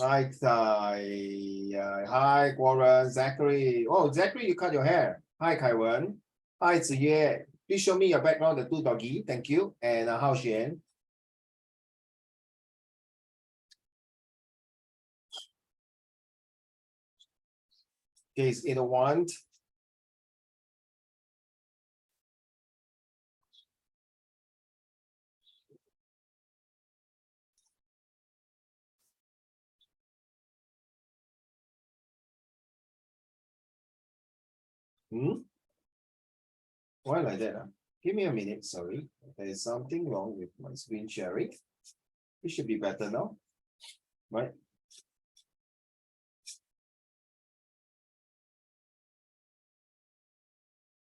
Hi, hi, Warren, Zachary. Oh, Zachary, you cut your hair. Hi, Kaiwen. Hi, Ziye. Please show me your background, the two doggy. Thank you. And Hao Xian. Okay, it's 801. Why like that? Give me a minute, sorry. There is something wrong with my screen sharing. It should be better now, right?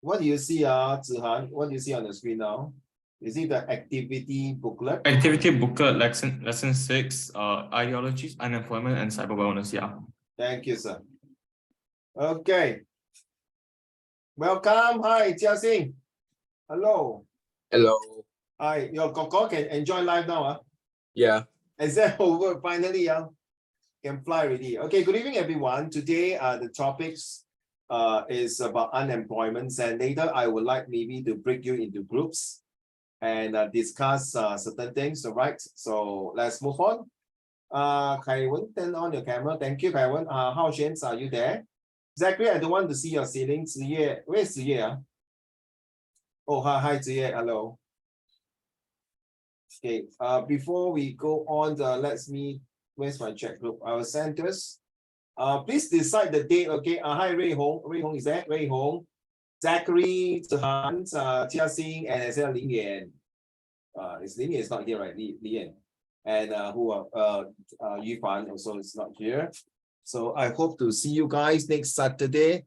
What do you see, Zihan? What do you see on the screen now? Is it the activity booklet? Activity booklet lesson 6, ideologies, unemployment, and cyber wellness. Yeah. Thank you, sir. Okay. Welcome. Hi, Jiaxing. Hello. Hello. Hi, your Koko can enjoy live now. Yeah. Is that over finally? Can fly already. Okay, good evening, everyone. Today, the topics is about unemployment, and later I would like maybe to break you into groups and discuss certain things. All right, so let's move on. Kai Wen, turn on your camera. Thank you, Kai Wen. Hao Xian, are you there? Zachary, I don't want to see your ceiling. Ziye, where's Ziye? Oh, hi, Ziye. Hello. Okay, before we go on, where's my chat group? Our centers. Please decide the date, okay? Hi, Ray Hong. Ray Hong is there? Ray Hong, Zachary, Zihan, Jia Xing, and as well Lin Yan. Lin Yan is not here, right? Li Yan. And Yu Fan also is not here. So I hope to see you guys next Saturday,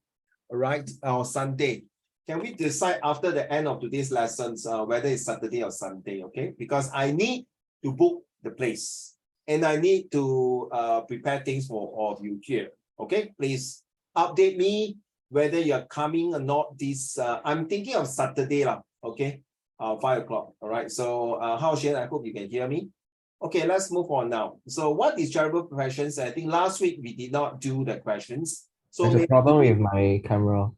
right? Or Sunday. Can we decide after the end of today's lessons whether it's Saturday or Sunday, okay? Because I need to book the place and I need to prepare things for all of you here, okay? Please update me whether you're coming or not this, I'm thinking of Saturday, okay? 5 o'clock, all right? So Hao Xian, I hope you can hear me. Okay, let's move on now. So what is charitable questions? I think last week we did not do the questions. So there's a problem with my camera.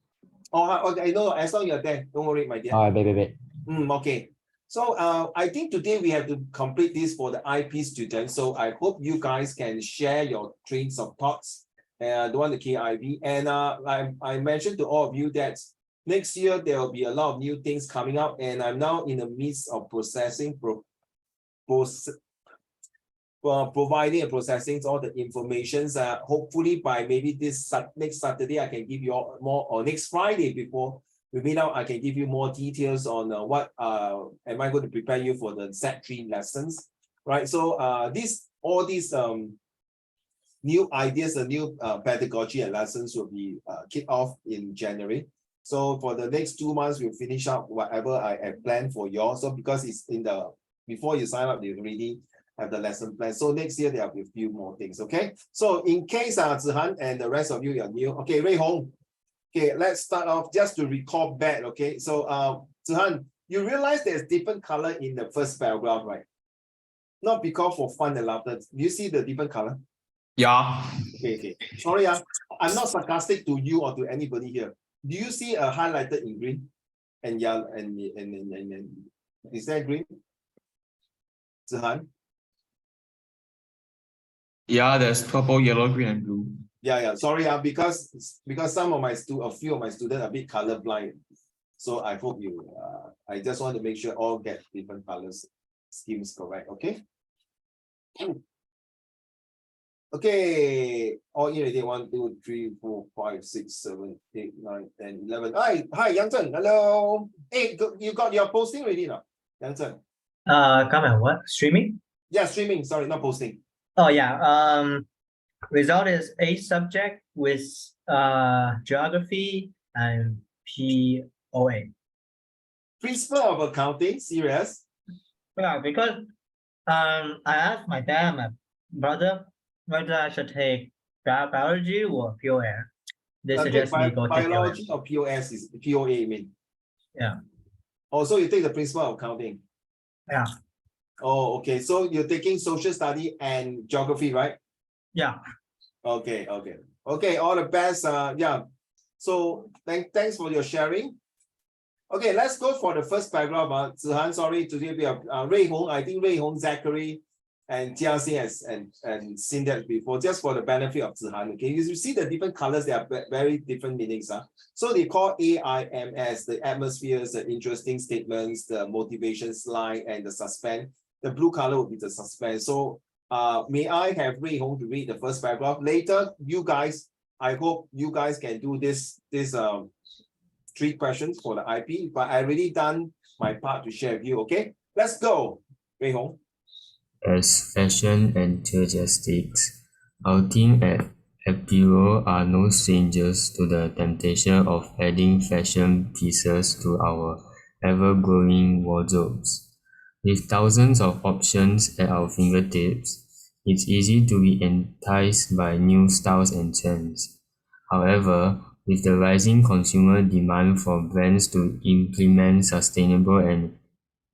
Oh, okay, no, as long as you're there, don't worry, my dear. Wait. Okay. So I think today we have to complete this for the IP students. So I hope you guys can share your trains of thoughts. The one the KIV. And I mentioned to all of you that next year there will be a lot of new things coming up, and I'm now in the midst of providing and processing all the information. Hopefully by maybe this next Saturday, I can give you all more, or next Friday before we meet out, I can give you more details on what am I going to prepare you for the Sec3 lessons, right? So all these new ideas, the new pedagogy and lessons will be kicked off in January. So for the next 2 months, we'll finish up whatever I have planned for you all. So because it's in the, before you sign up, they already have the lesson plan. So next year, there will be a few more things, okay? So in case Zihan and the rest of you are new, okay, Ray Hong, okay, let's start off just to recall back, okay? So Zihan, you realize there's different color in the first paragraph, right? Not because for fun and laughter. Do you see the different color? Yeah. Okay. Sorry, I'm not sarcastic to you or to anybody here. Do you see a highlighted in green and yellow and is that green? Zihan? Yeah, there's purple, yellow, green, and blue. Yeah. Sorry, because some of a few of my students are a bit colorblind. So I hope you I just want to make sure all get different colors schemes correct, okay? Okay, all in already. 1, 2, 3, 4, 5, 6, 7, 8, 9, 10, 11. Hi, Yang Zhen. Hello. Hey, you got your posting ready now, Yang Zhen? Come on, what? Streaming? Yeah, streaming. Sorry, not posting. Oh yeah. Result is 8 subject with geography and POA. Principle of accounting, serious? Yeah, because I asked my dad and my brother whether I should take biology or POA. They suggest me go take biology or POS is POA, you mean? Yeah. Also, you take the principle of accounting. Yeah. Oh, okay. So you're taking social study and geography, right? Yeah. Okay. All the best. Yeah. So thanks for your sharing. Okay, let's go for the first paragraph. Zihan, sorry to give you Rui Hong. I think Rui Hong, Zachary, and Jiaxing and seen that before, just for the benefit of Zihan. Okay, you see the different colors, they are very different meanings. So they call AIMS, the atmospheres, the interesting statements, the motivation slide, and the suspense. The blue color will be the suspense. So may I have Rui Hong to read the first paragraph? Later, you guys, I hope you guys can do this 3 questions for the IP, but I already done my part to share with you. Okay, let's go. Rui Hong. As fashion enthusiasts, our team at Apparel are no strangers to the temptation of adding fashion pieces to our ever-growing wardrobes. With thousands of options at our fingertips, it's easy to be enticed by new styles and trends. However, with the rising consumer demand for brands to implement sustainable and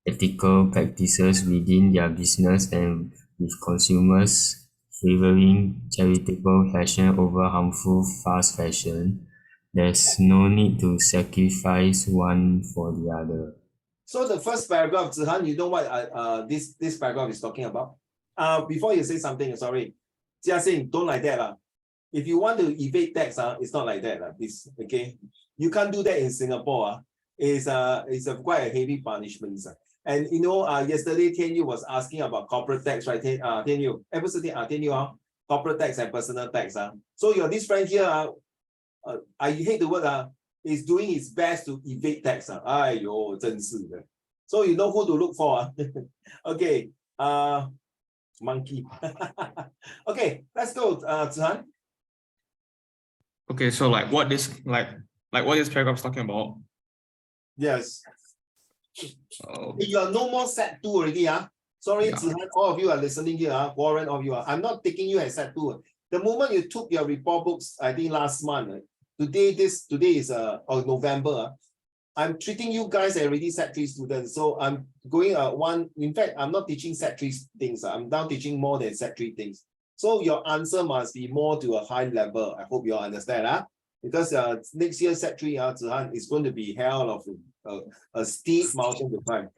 ethical practices within their business, and with consumers favoring charitable fashion over harmful fast fashion, there's no need to sacrifice one for the other. So the first paragraph, Zihan, you know what this paragraph is talking about? Before you say something, sorry, Jiaxing, don't like that. If you want to evade tax, it's not like that. This, okay? You can't do that in Singapore. It's quite a heavy punishment. And you know, yesterday Tian Yu was asking about corporate tax, right? Tian Yu, Tian Yu, corporate tax and personal tax. So your this friend here, I hate the word, is doing his best to evade tax. Aiyo, 真是的. So you know who to look for. Okay, monkey. Okay, let's go, Zihan. Okay, so like what this paragraph is talking about. Yes. Oh, You are no more set 2 already. Sorry, Yeah. Zihan, all of you are listening here. Warren, all of you are. I'm not taking you as set 2. The moment you took your report books, I think last month, today is November. I'm treating you guys already set 3 students. So I'm going in fact, I'm not teaching set 3 things. I'm now teaching more than set 3 things. So your answer must be more to a high level. I hope you all understand. Because next year set 3, Zihan, is going to be hell of a steep mountain to climb.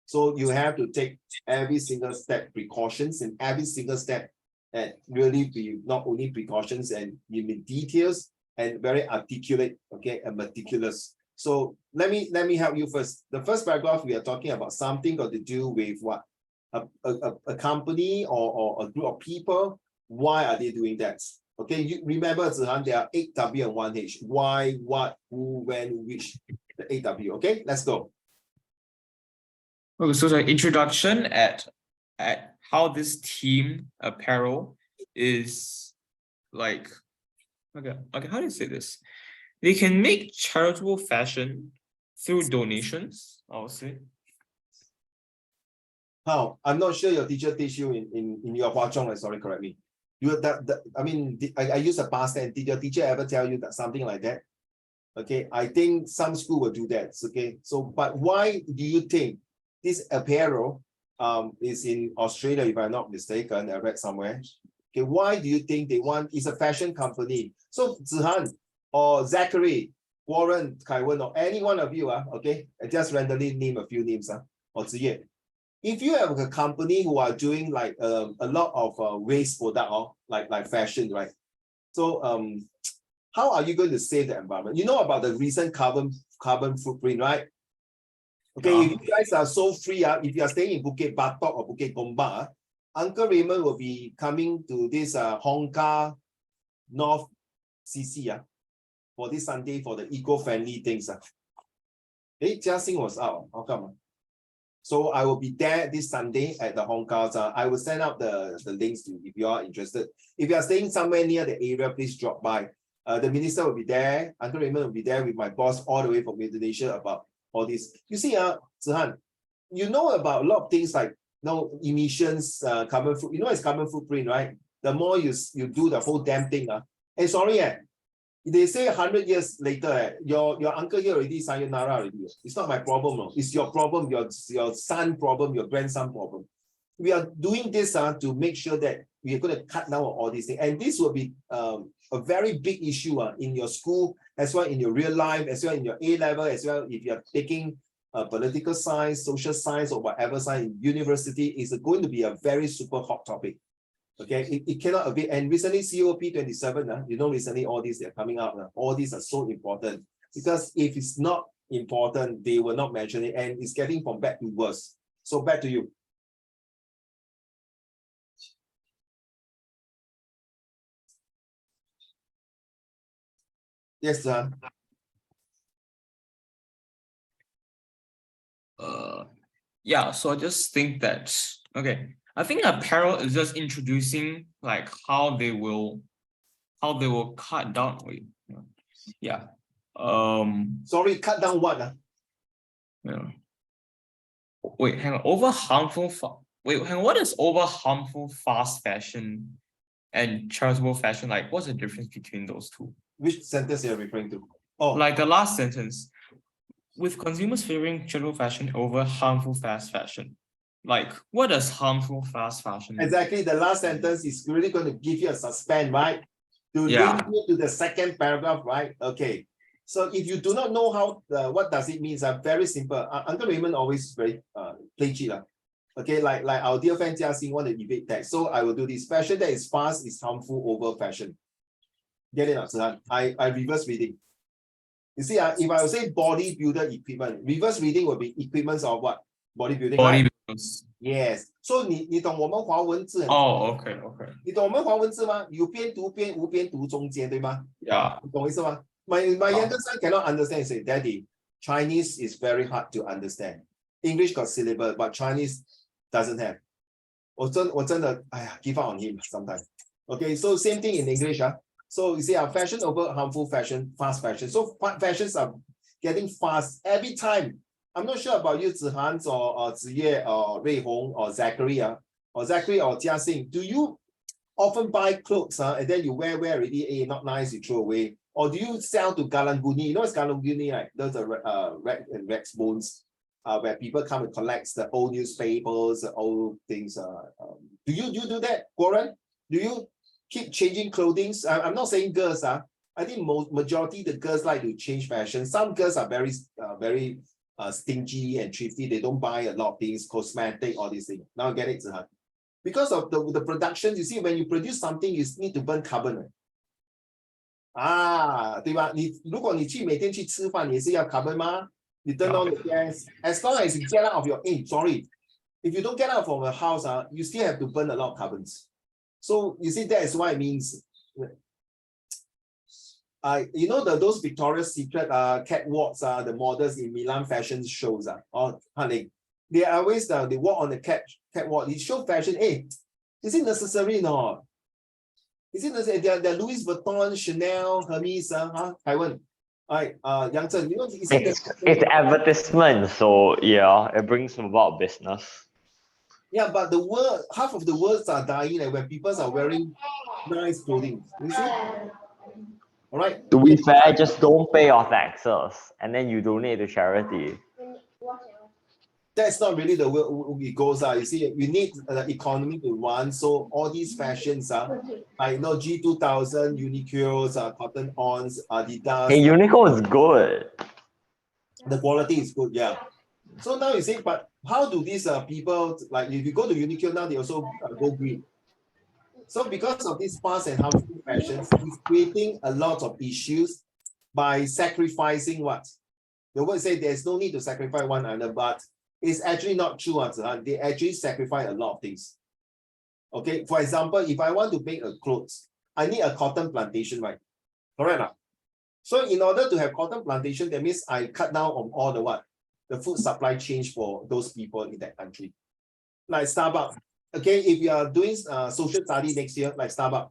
So you have to take every single step precautions, and every single step and really be not only precautions and you mean details and very articulate, okay, and meticulous. So let me help you first. The first paragraph, we are talking about something got to do with what? A company or a group of people. Why are they doing that? Okay, you remember, Zihan, there are 8 W and 1 H. Why, what, who, when, which, the 8 W. Okay, let's go. Okay, so the introduction at how this team apparel is like, okay, how do you say this? They can make charitable fashion through donations, I would say. How? I'm not sure your teacher teach you in your Hua Zhong, sorry, correct me. I use a past tense. Did your teacher ever tell you that something like that? Okay, I think some school will do that. Okay, so but why do you think this apparel is in Australia, if I'm not mistaken? I read somewhere. Okay, why do you think they want? It's a fashion company. So Zihan or Zachary, Warren, Kaiwen, or any one of you, okay, I just randomly name a few names, or Ziye. If you have a company who are doing like a lot of waste product, like fashion, right? So how are you going to save the environment? You know about the recent carbon footprint, right? Okay, if you guys are so free, if you are staying in Bukit Batok or Bukit Gombak, Uncle Raymond will be coming to this Hong Kong North CC for this Sunday for the eco-friendly things. Jiaxing was out. How come? So I will be there this Sunday at the Hong Kong. I will send out the links to if you are interested. If you are staying somewhere near the area, please drop by. The minister will be there. Uncle Raymond will be there with my boss all the way from Indonesia about all this. You see, Zihan, you know about a lot of things like emissions, carbon footprint. You know it's carbon footprint, right? The more you do the whole damn thing. And sorry, they say 100 years later, your uncle here already sayonara already. It's not my problem. It's your problem, your son problem, your grandson problem. we are doing this to make sure that we are going to cut down on all these things. And this will be a very big issue in your school, as well in your real life, as well in your A-level, as well if you are taking political science, social science, or whatever science in university. Is going to be a very super hot topic. Okay, it cannot be. And recently COP27, recently all these are coming out. All these are so important, because if it's not important, they will not mention it, and it's getting from bad to worse. So back to you. Yes, John. Yeah, so I just think that, okay, I think apparel is just introducing like how they will cut down. Wait, yeah. Sorry, cut down what? Yeah. Wait, hang on. What is over harmful fast fashion and charitable fashion? Like, what's the difference between those two? Which sentence you're referring to? Oh, Like the last sentence, with consumers favoring charitable fashion over harmful fast fashion. Like, what does harmful fast fashion mean? exactly. The last sentence is really going to give you a suspense, right? To Yeah. link you to the second paragraph, right? Okay. So if you do not know how, what does it mean? Very simple. Uncle Raymond always very play cheat. Okay, like our dear friend Jia Xing want to debate that. So I will do this. Fashion that is fast is harmful over fashion. Get it, Zihan? I reverse reading. You see, if I will say bodybuilder equipment, reverse reading will be equipments of what? Bodybuilding. Body Right? builders. Yes. So 你懂我们华文字很 Oh, okay, okay. 你懂我们华文字吗？有边读边无边读中间，对吗？ Yeah. 你懂我意思吗？ My younger son cannot understand. Say, Daddy, Chinese is very hard to understand. English got syllable, but Chinese doesn't have. 我真的 give up on him sometimes. Okay, so same thing in English. So you see, fashion over harmful fashion, fast fashion. So fashions are getting fast every time. I'm not sure about you, Zihan or Ziye or Rui Hong or Zachary or Jia Xing. Do you often buy clothes and then you wear already, not nice, you throw away? Or do you sell to Galanguni? You know what's Galanguni, right? Those are wax bones where people come and collect the old newspapers, the old things. Do you do that, Goran? Do you keep changing clothing? I'm not saying girls. I think majority the girls like to change fashion. Some girls are very stingy and thrifty. They don't buy a lot of things, cosmetic, all these things. Now get it, Zihan. Because of the production, you see, when you produce something, you need to burn carbon. 对吧？如果你每天去吃饭，你也是要 carbon 吗？You turn on the gas. As long as you get out of your sorry, if you don't get out from the house, you still have to burn a lot of carbons. So you see, that is what it means. You know those Victoria's Secret catwalks, the models in Milan fashion shows, they always they walk on the catwalk. They show fashion. Hey, is it necessary or not? Is it necessary? They're Louis Vuitton, Chanel, Hermes, Taiwan. Yang Zhen, you know, it's advertisement, so yeah, it brings about business. Yeah, but the world, half of the worlds are dying when people are wearing nice clothing. You see? All right. To be fair, just don't pay your taxes and then you donate to charity. That's not really the way it goes. You see, you need the economy to run. So all these fashions I know G2000, Uniqlo's, Cotton On's, Adidas. Hey, Uniqlo is good. The quality is good, yeah. So now you say, but how do these people, like if you go to Uniqlo now, they also go green. So because of this fast and harmful fashions, it's creating a lot of issues by sacrificing what? The word say there's no need to sacrifice one another, but it's actually not true. They actually sacrifice a lot of things. Okay, for example, if I want to make a clothes, I need a cotton plantation, right? Correct. So in order to have cotton plantation, that means I cut down on all the what? The food supply chain for those people in that country. Like Starbucks. Okay, if you are doing social study next year, like Starbucks,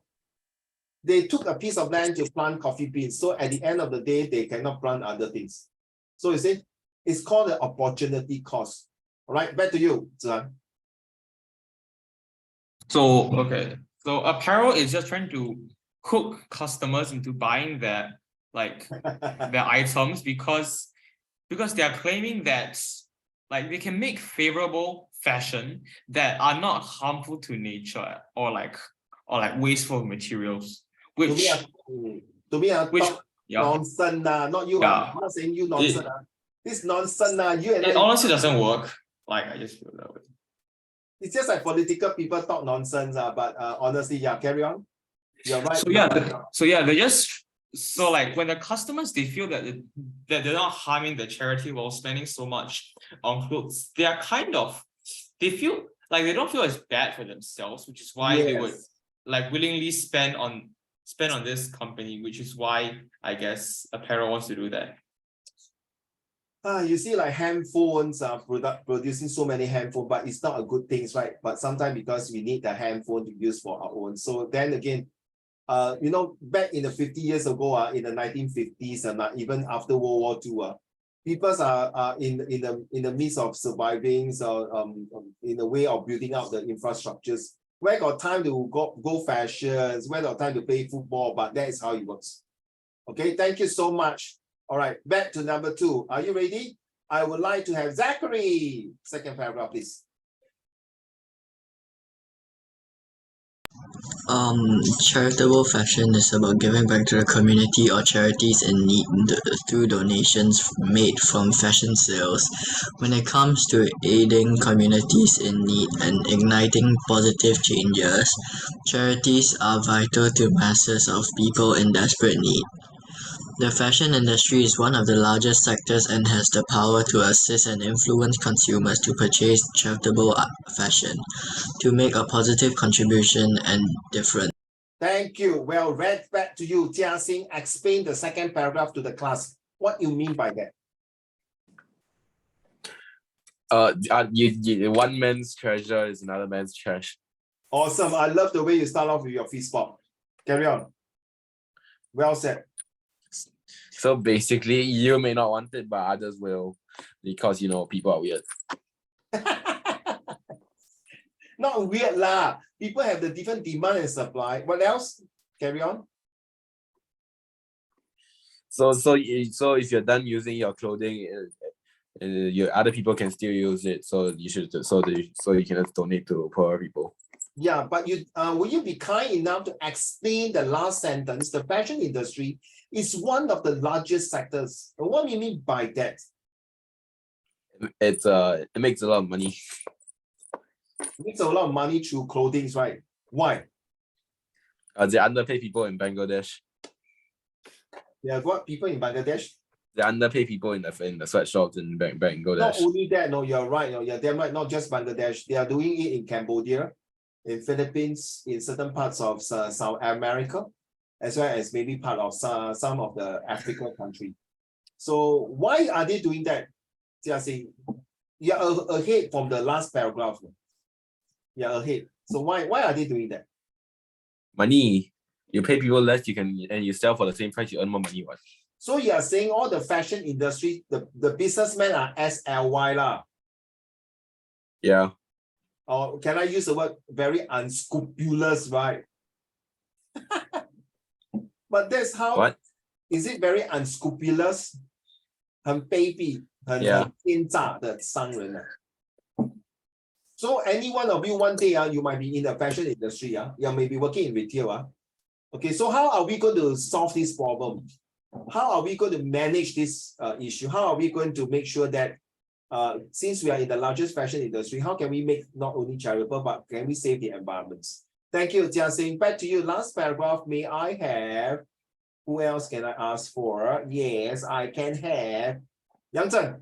they took a piece of land to plant coffee beans. So at the end of the day, they cannot plant other things. So you see, it's called the opportunity cost. All right, back to you, Zihan. So, okay. So apparel is just trying to hook customers into buying their items because they are claiming that like they can make favorable fashion that are not harmful to nature or like wasteful of materials, To which me, which talk yeah, nonsense, not you. Yeah. I'm not saying you nonsense. This nonsense, you and it I, honestly doesn't work. Like I just feel that way. it's just like political people talk nonsense, but honestly, yeah, carry on. You're right. They just like when the customers they feel that that they're not harming the charity while spending so much on clothes, they are they feel like they don't feel as bad for themselves, which is why they would Yes. like willingly spend on this company, which is why I guess apparel wants to do that. You see, like handphones are producing so many handphones, but it's not a good thing, right? But sometimes because we need the handphone to use for our own. So then again, back in the 50 years ago, in the 1950s, and even after World War II, people are in the midst of surviving, so in the way of building up the infrastructures. Where got time to go fashions? Where got time to play football? But that is how it works. Okay, thank you so much. All right, back to number 2. Are you ready? I would like to have Zachary. Second paragraph, please. Charitable fashion is about giving back to the community or charities in need through donations made from fashion sales. When it comes to aiding communities in need and igniting positive changes, charities are vital to masses of people in desperate need. The fashion industry is one of the largest sectors and has the power to assist and influence consumers to purchase charitable fashion, to make a positive contribution and difference. Thank you. Well read. Back to you, Jiaxing. Explain the second paragraph to the class. What you mean by that? One man's treasure is another man's trash. Awesome. I love the way you start off with your fist bump. Carry on. Well said. So basically, you may not want it, but others will, because people are weird. Not weird lah. People have the different demand and supply. What else? Carry on. So if you're done using your clothing, your other people can still use it. So you should so you can just donate to poor people. Yeah, but will you be kind enough to explain the last sentence? The fashion industry is one of the largest sectors. What do you mean by that? It makes a lot of money. It makes a lot of money through clothing, right? Why? They underpay people in Bangladesh. They have what, people in Bangladesh? They underpay people in the sweatshops in Bangladesh. Not only that, no, you're right. No, you're damn right. Not just Bangladesh. They are doing it in Cambodia, in Philippines, in certain parts of South America, as well as maybe part of some of the African country. So why are they doing that? Jiaxing, you're ahead from the last paragraph. You're ahead. So why are they doing that? Money. You pay people less, you sell for the same price, you earn more money. What? So you are saying all the fashion industry, the businessmen are SLY lah. Yeah. Or can I use the word very unscrupulous, right? But that's how. What? Is it very unscrupulous? 很卑鄙, 很奸诈的商人啊。So any one of you one day, you might be in the fashion industry, you may be working in retail. Okay, so how are we going to solve this problem? How are we going to manage this issue? How are we going to make sure that since we are in the largest fashion industry, how can we make not only charitable, but can we save the environment? Thank you, Jiaxing. Back to you. Last paragraph, may I have, who else can I ask for? Yes, I can have Yang Zhen.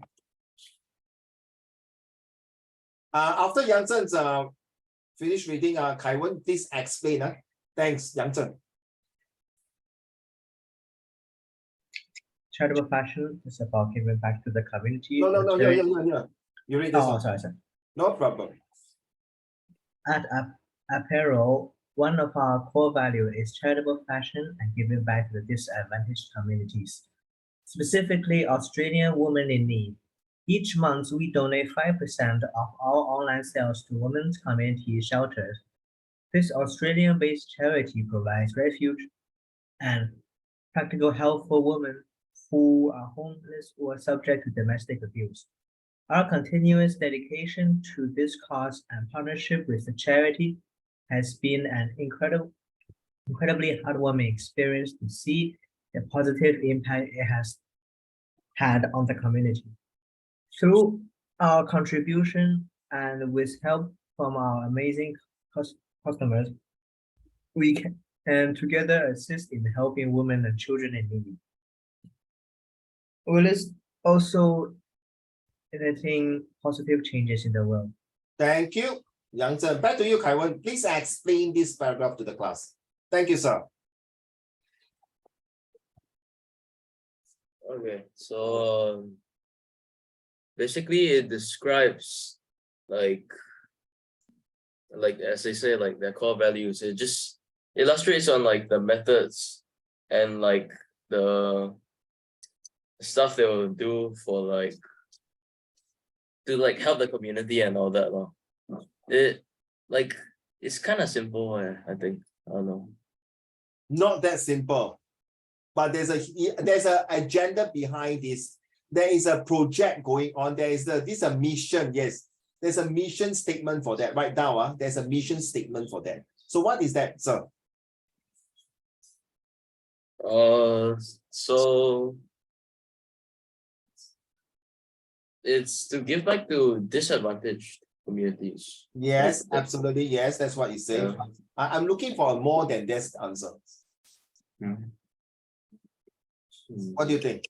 After Yang Zhen's finish reading, Kai Wen, please explain. Thanks, Yang Zhen. Charitable fashion is about giving back to the community. No, yeah. You read this one. Sorry. No problem. At Apparel, one of our core values is charitable fashion and giving back to the disadvantaged communities, specifically Australian women in need. Each month, we donate 5% of our online sales to women's community shelters. This Australian-based charity provides refuge and practical help for women who are homeless or subject to domestic abuse. Our continuous dedication to this cause and partnership with the charity has been an incredibly heartwarming experience to see the positive impact it has had on the community. Through our contribution and with help from our amazing customers, we can together assist in helping women and children in need. Will is also enacting positive changes in the world. Thank you, Yang Zhen. Back to you, Kai-Wen. Please explain this paragraph to the class. Thank you, sir. Okay, so basically it describes like as they say, like their core values. It just illustrates on like the methods and like the stuff they will do for like to like help the community and all that. It's kind of simple, I think. I don't know. Not that simple, but there's a agenda behind this. There is a project going on. There is a mission. Yes, there's a mission statement for that. Right now, there's a mission statement for that. So what is that, sir? So it's to give back to disadvantaged communities. Yes, absolutely. Yes, that's what you say. Yeah. I'm looking for a more than this answer. What do you think?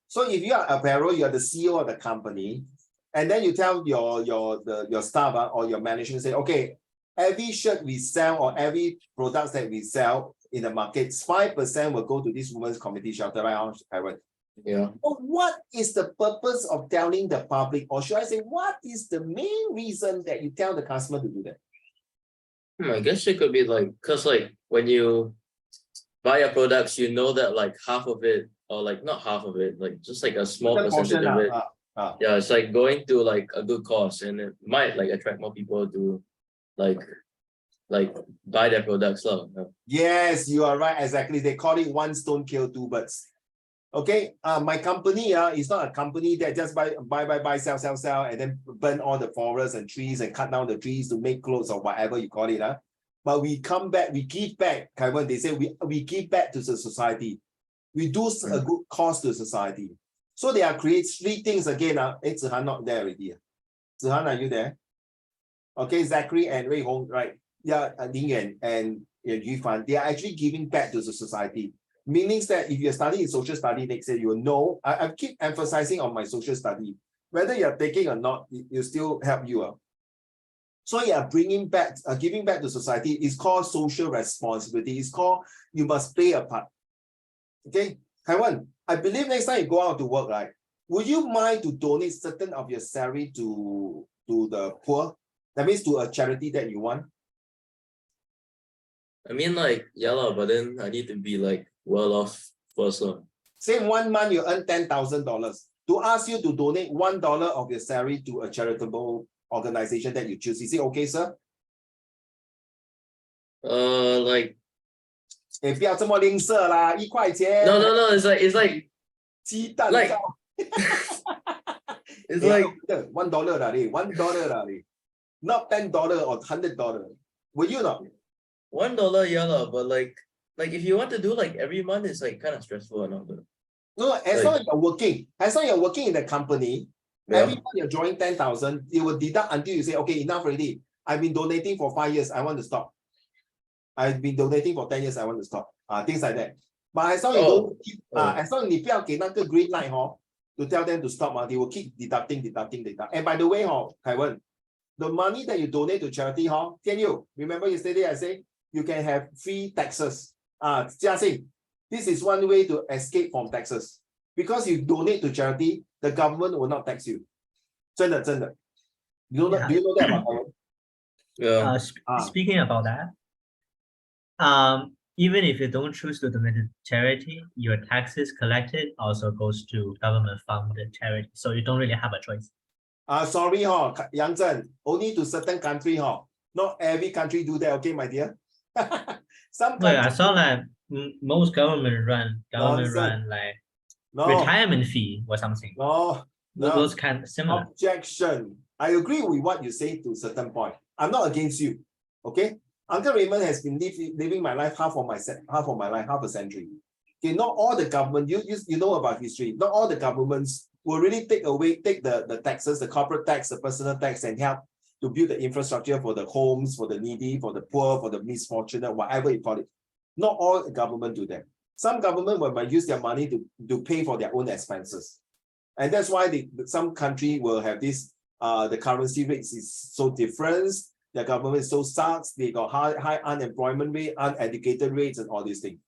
So if you are apparel, you are the CEO of the company, and then you tell your staff or your management, say, okay, every shirt we sell or every product that we sell in the market, 5% will go to this women's community shelter, right? Yeah. What is the purpose of telling the public, or should I say, what is the main reason that you tell the customer to do that? I guess it could be like, because like when you buy your products, you know that like half of it, or like not half of it, like just like a small percentage of it. Yeah, it's like going to like a good cause, and it might like attract more people to like buy their products. Yes, you are right. Exactly. They call it one stone kill two birds. Okay, my company is not a company that just buy, sell, and then burn all the forests and trees and cut down the trees to make clothes or whatever you call it. But we come back, we give back. Kai-Wen, they say we give back to the society. We do a good cause to society. So they are create three things again. Zihan not there already. Zihan, are you there? Okay, Zachary and Rui Hong, right? Yeah, Ning Yuan and Yu Fan, they are actually giving back to the society. Meaning that if you're studying in social study next year, you will know. I keep emphasizing on my social study. Whether you're taking or not, it still help you. So yeah, bringing back, giving back to society is called social responsibility. It's called you must play a part. Okay, Kai-Wen, I believe next time you go out to work, right? Would you mind to donate certain of your salary to the poor? That means to a charity that you want. I mean, like, yeah, but then I need to be like well off first. Say 1 month you earn $10,000. To ask you to donate $1 of your salary to a charitable organization that you choose. Is it okay, sir? Like. 不要这么吝啬啦，1块钱。No, it's like 鸡蛋 like it's like $1 啦，$1啦，not $10 or $100. Will you not? $1, yeah, but like if you want to do like every month, it's like kind of stressful and all that. No, as long as you're working in the company, every month you're drawing 10,000, it will deduct until you say, okay, enough already. I've been donating for 5 years, I want to stop. I've been donating for 10 years, I want to stop. Things like that. But as long as you don't keep, as long as you don't give the green light to tell them to stop, they will keep deducting. And by the way, Kai-Wen, the money that you donate to charity, Tian-Yu, remember yesterday I said you can have free taxes. Jia-Xing, this is one way to escape from taxes. Because you donate to charity, the government will not tax you. 真的. Do you know that about that? Yeah. Speaking about that, even if you don't choose to donate to charity, your taxes collected also goes to government-funded charity, so you don't really have a choice. Sorry, Yang Zhen, only to certain country, not every country do that, okay, my dear? Some countries, I saw that most government run like retirement fee or something. No, those kind of similar. Objection. I agree with what you say to a certain point. I'm not against you. Okay. Uncle Raymond has been living my life half of my life, half a century. Okay, not all the government, you know about history, not all the governments will really take the taxes, the corporate tax, the personal tax, and help to build the infrastructure for the homes, for the needy, for the poor, for the misfortunate, whatever you call it. Not all government do that. Some government will use their money to pay for their own expenses. And that's why some country will have this, the currency rates is so different, the government is so sucks, they got high unemployment rate, uneducated rates, and all these things.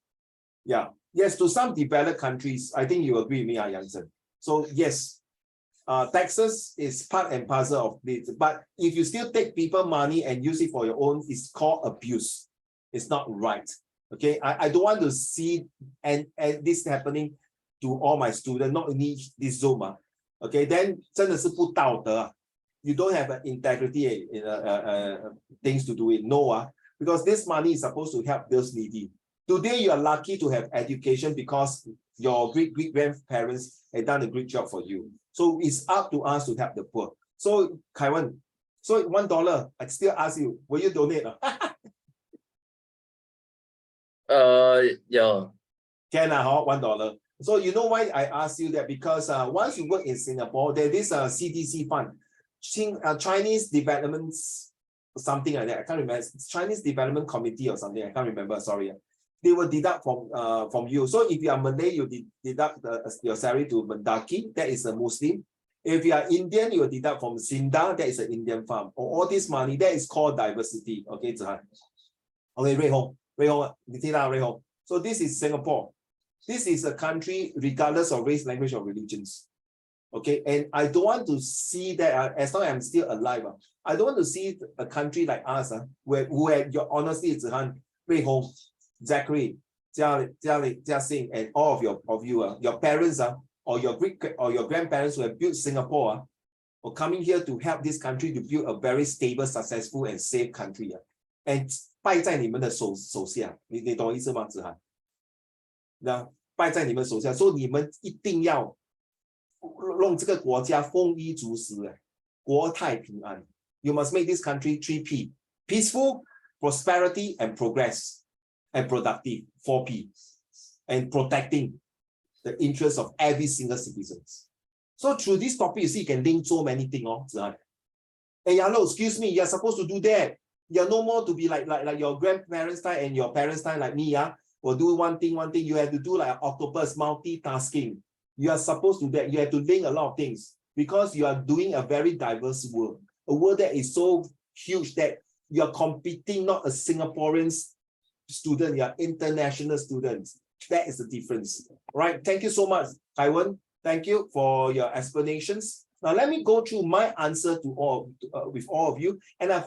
Yeah. Yes, to some developed countries, I think you agree with me, Yang. So yes, taxes is part and parcel of this. But if you still take people money and use it for your own, it's called abuse. It's not right. Okay, I don't want to see and this happening to all my students, not only this Zoom. Okay, then 真的是不道德. You don't have an integrity things to do it. No, because this money is supposed to help those needy. Today, you are lucky to have education because your great-grandparents have done a great job for you. So it's up to us to help the poor. So, Kaiwan, so $1, I still ask you, will you donate? Yeah. Can $1. So you know why I ask you that? Because once you work in Singapore, there is a CDC fund, Chinese developments, something like that. I can't remember. Chinese Development Committee or something. I can't remember. Sorry. They will deduct from you. So if you are Malay, you deduct your salary to Mendaki, that is a Muslim. If you are Indian, you will deduct from Sinda, that is an Indian farm. All this money, that is called diversity. Okay, Zihan. Okay, Ray Hong, Ray Hong. So this is Singapore. This is a country regardless of race, language, or religions. Okay, and I don't want to see that as long as I'm still alive. I don't want to see a country like us where your honestly, Zihan, Ray Hong, Zachary, Jia Sing, and all of you, your parents or your grandparents who have built Singapore or coming here to help this country to build a very stable, successful, and safe country. And 败在你们的手下，你懂我意思吗？子涵？那败在你们手下，所以你们一定要让这个国家丰衣足食，国泰平安。You must make this country 3P: peaceful, prosperity, and progress. And productive, 4P, and protecting the interests of every single citizen. So through this topic, you see, you can link so many things. Hey, hello, excuse me, you're supposed to do that. You're no more to be like your grandparents' time and your parents' time like me, will do one thing. You have to do like octopus, multitasking. You are supposed to do that. You have to link a lot of things because you are doing a very diverse world. A world that is so huge that you are competing not as Singaporeans student, you are international students. That is the difference. Right. Thank you so much, Taiwan. Thank you for your explanations. Now let me go through my answer to all with all of you, and I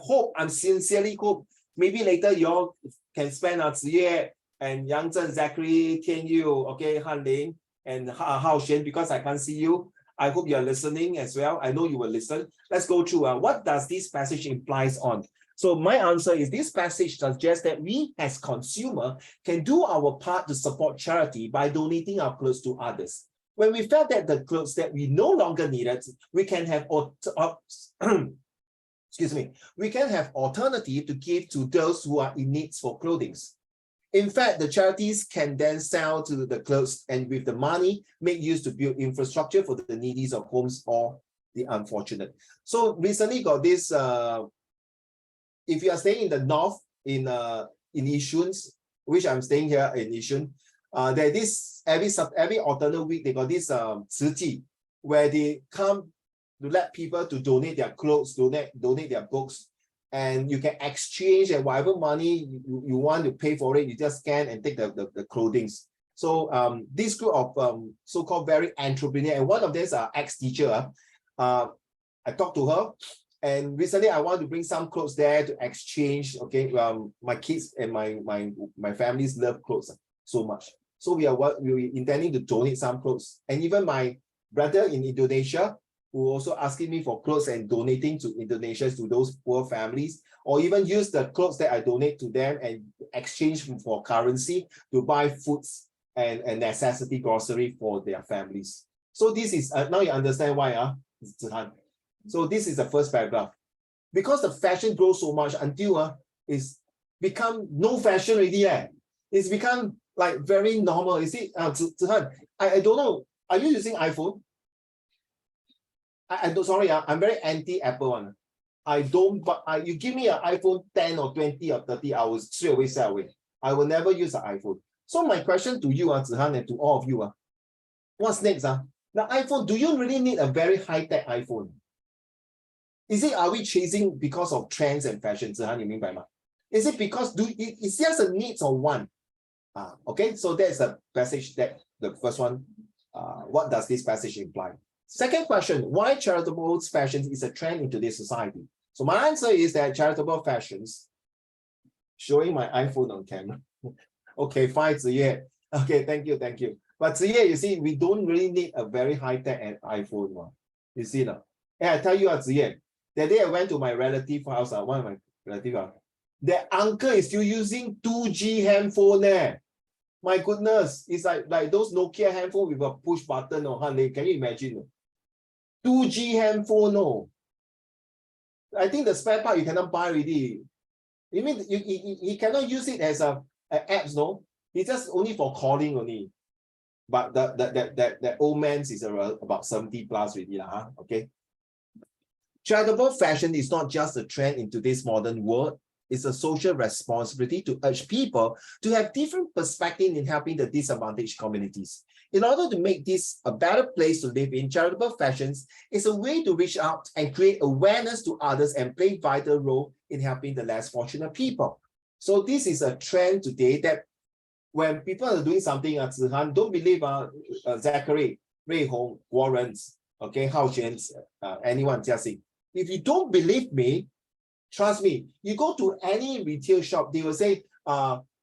sincerely hope maybe later you all can spend Ziye and Yang Zhen, Zachary, Tian Yu, okay, Han Ling, and Hao Xuan, because I can't see you. I hope you are listening as well. I know you will listen. Let's go through what does this passage implies on. So my answer is this passage suggests that we as consumer can do our part to support charity by donating our clothes to others. When we felt that the clothes that we no longer needed, we can have we can have alternative to give to those who are in need for clothing. In fact, the charities can then sell to the clothes and with the money make use to build infrastructure for the needy of homes or the unfortunate. So recently got this if you are staying in the north in Yishun, which I'm staying here in Yishun, there this every alternate week they got this 慈济 where they come to let people to donate their clothes, donate their books, and you can exchange and whatever money you want to pay for it, you just scan and take the clothing. So this group of so-called very entrepreneur, and one of them is an ex-teacher. I talked to her. And recently, I want to bring some clothes there to exchange. Okay, my kids and my families love clothes so much. So we intending to donate some clothes. And even my brother in Indonesia, who also asking me for clothes and donating to Indonesia to those poor families, or even use the clothes that I donate to them and exchange for currency to buy foods and necessity grocery for their families. So this is now you understand why, Zihan. So this is the first paragraph. Because the fashion grows so much until it's become no fashion already. It's become like very normal. You see, Zihan, I don't know. Are you using iPhone? I don't, sorry, I'm very anti-Apple one. I don't, but you give me an iPhone 10 or 20 or 30, I will straight away sell away. I will never use an iPhone. So my question to you, Zihan, and to all of you, what's next? The iPhone, do you really need a very high-tech iPhone? Is it, are we chasing because of trends and fashion? Zihan, you mean by that? Is it because it's just a need or want? Okay, so that's the passage that the first one. What does this passage imply? Second question, why charitable fashions is a trend in today's society? So my answer is that charitable fashions, showing my iPhone on camera. Okay, fine, Ziye. Okay, thank you. But Ziye, you see, we don't really need a very high-tech iPhone one. You see now? Yeah, I tell you, Ziye, that day I went to my relative house, one of my relatives, their uncle is still using 2G handphone. My goodness, it's like those Nokia handphone with a push button, can you imagine? 2G handphone, no. I think the spare part you cannot buy already. You mean he cannot use it as a apps, no? It's just only for calling only. But that old man's is about 70 plus already, okay? Charitable fashion is not just a trend in today's modern world. It's a social responsibility to urge people to have different perspectives in helping the disadvantaged communities. In order to make this a better place to live in, charitable fashions is a way to reach out and create awareness to others and play a vital role in helping the less fortunate people. So this is a trend today that when people are doing something, Zihan, don't believe Zachary, Ray Hong, Warrens, okay, Hao Xian's, anyone just saying. If you don't believe me, trust me, you go to any retail shop, they will say,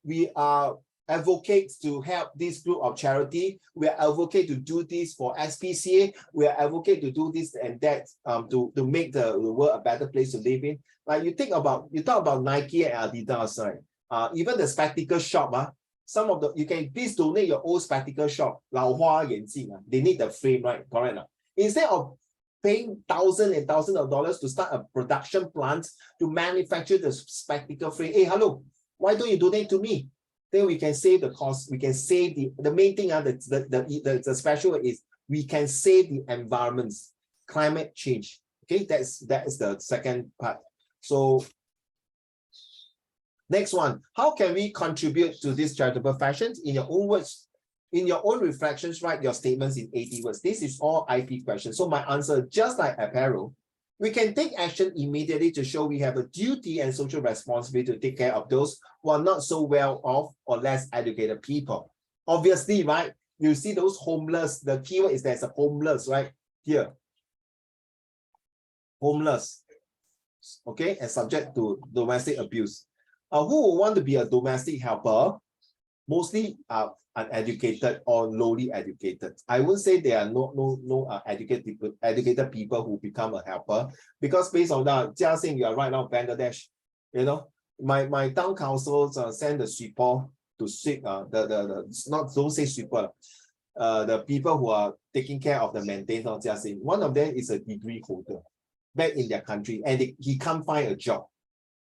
we are advocates to help this group of charity. We are advocate to do this for SPCA. We are advocate to do this and that to make the world a better place to live in. Like you talk about Nike and Adidas, right? Even the spectacle shop, some of you can please donate your old spectacle shop. 老花眼镜, they need the frame, right? Correct. Instead of paying thousands and thousands of dollars to start a production plant to manufacture the spectacle frame. Hey, hello, why don't you donate to me? Then we can save the cost. We can save the main thing. The special is we can save the environments, climate change. Okay, that is the second part. So next one, how can we contribute to this charitable fashions? In your own words, in your own reflections, write your statements in 80 words. This is all IP questions. So my answer, just like apparel, we can take action immediately to show we have a duty and social responsibility to take care of those who are not so well off or less educated people. Obviously, right? You see those homeless, the keyword is there's a homeless, right? Here. Homeless. Okay, and subject to domestic abuse. Who would want to be a domestic helper? Mostly uneducated or lowly educated. I would say there are no educated people who become a helper, because based on that, Jiaxing, you are right now Bangladesh. You know, my town councils send the sweeper to sweep don't say sweeper, the people who are taking care of the maintenance of Jiaxing. One of them is a degree holder back in their country, and he can't find a job,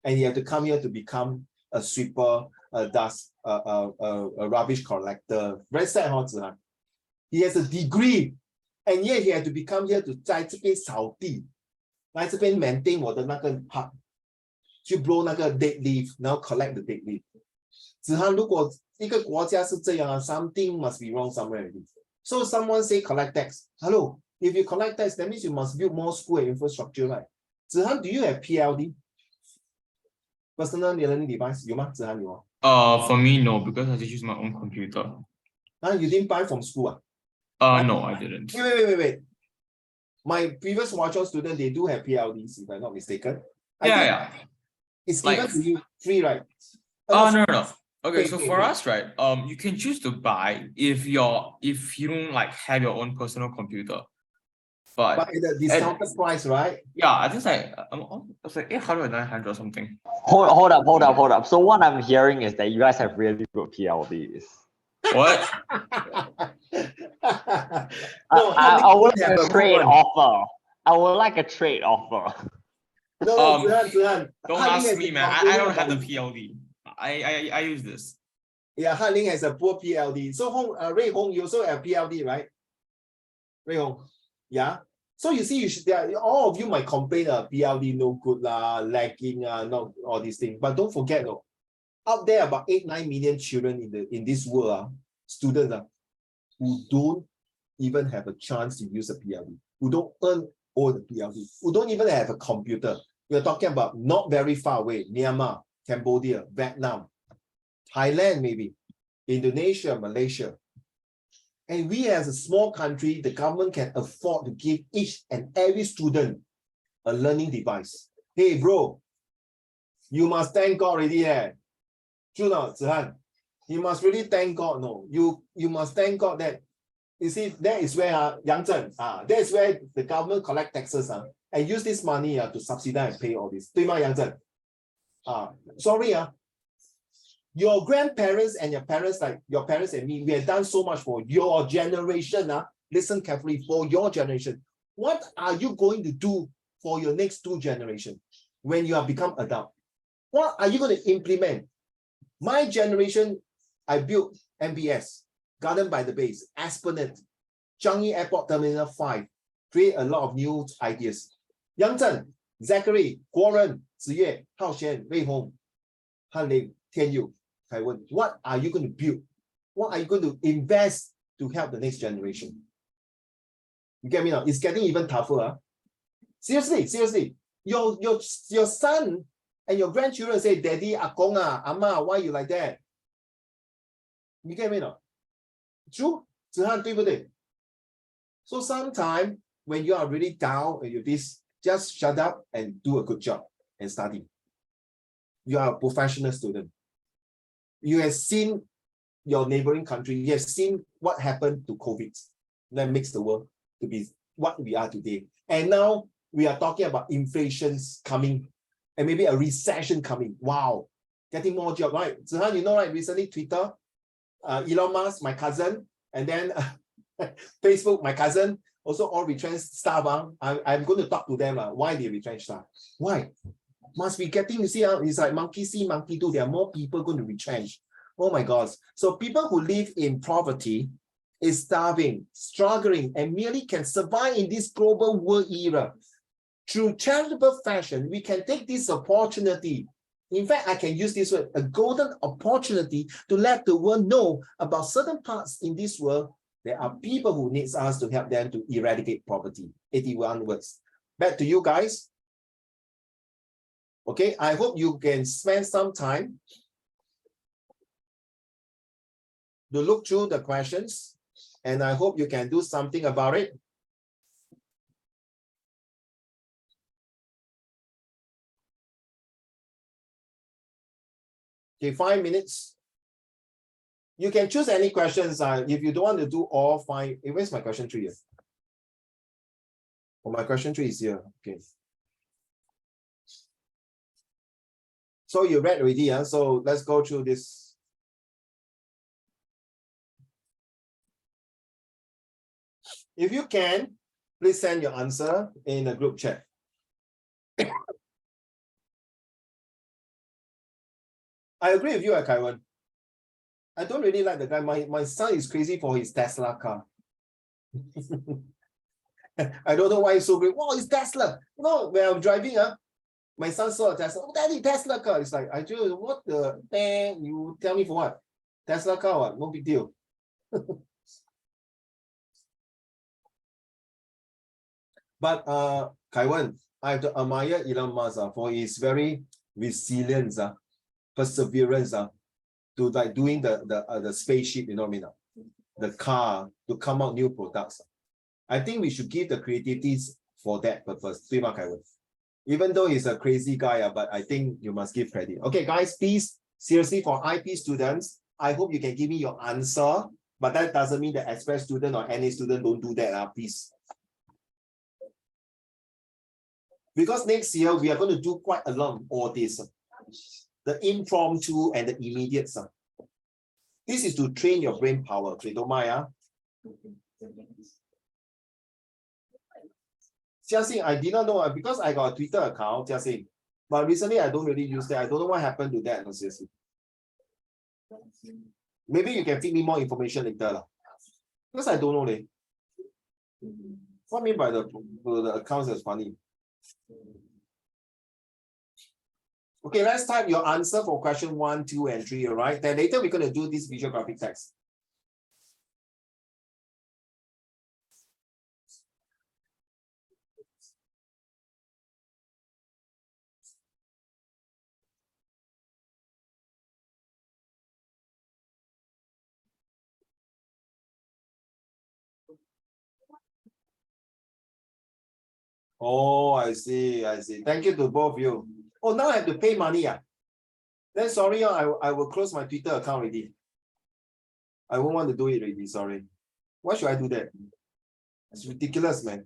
and he have to come here to become a sweeper, a dust, a rubbish collector. Very sad, Zihan. He has a degree, and yet he had to become here to 在这边扫地，来这边 maintain 我的那个 park， 去 blow 那个 dead leaf， 然后 collect the dead leaf。Zihan, 如果一个国家是这样，something must be wrong somewhere. So someone say collect tax. Hello, if you collect tax, that means you must build more school and infrastructure, right? Zihan, do you have PLD? Personal learning device, 有吗？ Zihan 有吗？ For me, no, because I just use my own computer. You didn't buy from school? No, I didn't. Wait. My previous Huachong student, they do have PLDs, if I'm not mistaken. Yeah. It's given to you free, right? No. Okay, so for us, right, you can choose to buy if you don't like have your own personal computer. But at the discounted price, right? Yeah, I think it's like 800 or 900 or something. Hold up. So what I'm hearing is that you guys have really good PLDs. What? No, I would have like a a good trade one. offer. I would like a trade offer. No, Zihan. Don't ask me, man. I don't have the PLD. I use this. Yeah, Hanling has a poor PLD. So Ray Hong, you also have PLD, right? Ray Hong. Yeah. So you see, all of you might complain PLD no good lah, lacking not all these things. But don't forget, out there about 8-9 million children in this world, students who don't even have a chance to use a PLD, who don't earn all the PLD, who don't even have a computer. We're talking about not very far away, Myanmar, Cambodia, Vietnam, Thailand, maybe, Indonesia, Malaysia. And we as a small country, the government can afford to give each and every student a learning device. Hey, bro, you must thank God already. True not, Zihan? You must really thank God. No, you must thank God that, you see, that is where Yang Zhen, that is where the government collect taxes and use this money to subsidize and pay all this. 对吗, Yang Zhen? Sorry, your grandparents and your parents, like your parents and me, we have done so much for your generation. Listen carefully, for your generation. What are you going to do for your next 2 generations when you have become adult? What are you going to implement? My generation, I built MBS, Garden by the Bays, Esplanade, Changi Airport Terminal 5, create a lot of new ideas. Yang Zhen, Zachary, Guoren, Ziyue, Hao Xian, Wei Hong, Han Ling, Tian Yu, Taiwan. What are you going to build? What are you going to invest to help the next generation? You get me now? It's getting even tougher. Seriously. Your son and your grandchildren say, Daddy, Akong, Ama, why you like that? You get me now? True? Zihan, 对不对? So sometimes when you are really down and you're this, just shut up and do a good job and study. You are a professional student. You have seen your neighboring country. You have seen what happened to COVID that makes the world to be what we are today. And now we are talking about inflations coming and maybe a recession coming. Wow, getting more jobs, right? Zihan, you know, right? Recently, Twitter, Elon Musk, my cousin, and then Facebook, my cousin, also all retrenched staff. I'm going to talk to them why they retrenched staff. Why? Must be getting, you see, it's like monkey see, monkey do. There are more people going to retrench. Oh my God. So people who live in poverty is starving, struggling, and merely can survive in this global world era. Through charitable fashion, we can take this opportunity. In fact, I can use this word, a golden opportunity to let the world know about certain parts in this world. There are people who need us to help them to eradicate poverty. 81 words. Back to you guys. Okay, I hope you can spend some time to look through the questions, and I hope you can do something about it. Okay, 5 minutes. You can choose any questions. If you don't want to do all, fine. Where's my question 3 here? Oh, my question 3 is here. Okay. So you read already, so let's go through this. If you can, please send your answer in the group chat. I agree with you, Kaiwan. I don't really like the guy. My son is crazy for his Tesla car. I don't know why he's so great. Wow, it's Tesla. You know, when I'm driving, my son saw a Tesla. Oh, Daddy, Tesla car. It's like, I do. What the you tell me for what? Tesla car, what? No big deal. But Kaiwan, I have to admire Elon Musk for his very resilience, perseverance, to like doing the spaceship, you know what I mean? The car, to come out new products. I think we should give the creativities for that purpose. Even though he's a crazy guy, but I think you must give credit. Okay, guys, please, seriously, for IP students, I hope you can give me your answer, but that doesn't mean that express student or any student don't do that, please. Because next year, we are going to do quite a lot of all this. The impromptu and the immediate. This is to train your brain power. Okay, don't mind, Jiaxing, I did not know because I got a Twitter account, Jiaxing. But recently I don't really use that. I don't know what happened to that. No, seriously. Maybe you can feed me more information later. Because I don't know. What I mean by the accounts is funny. Okay, let's type your answer for question 1, 2, and 3, all right? Then later we're going to do this visual graphic text. Oh, I see, I see. Thank you to both of you. Oh, now I have to pay money. Then sorry, I will close my Twitter account already. I won't want to do it already, sorry. Why should I do that? It's ridiculous, man.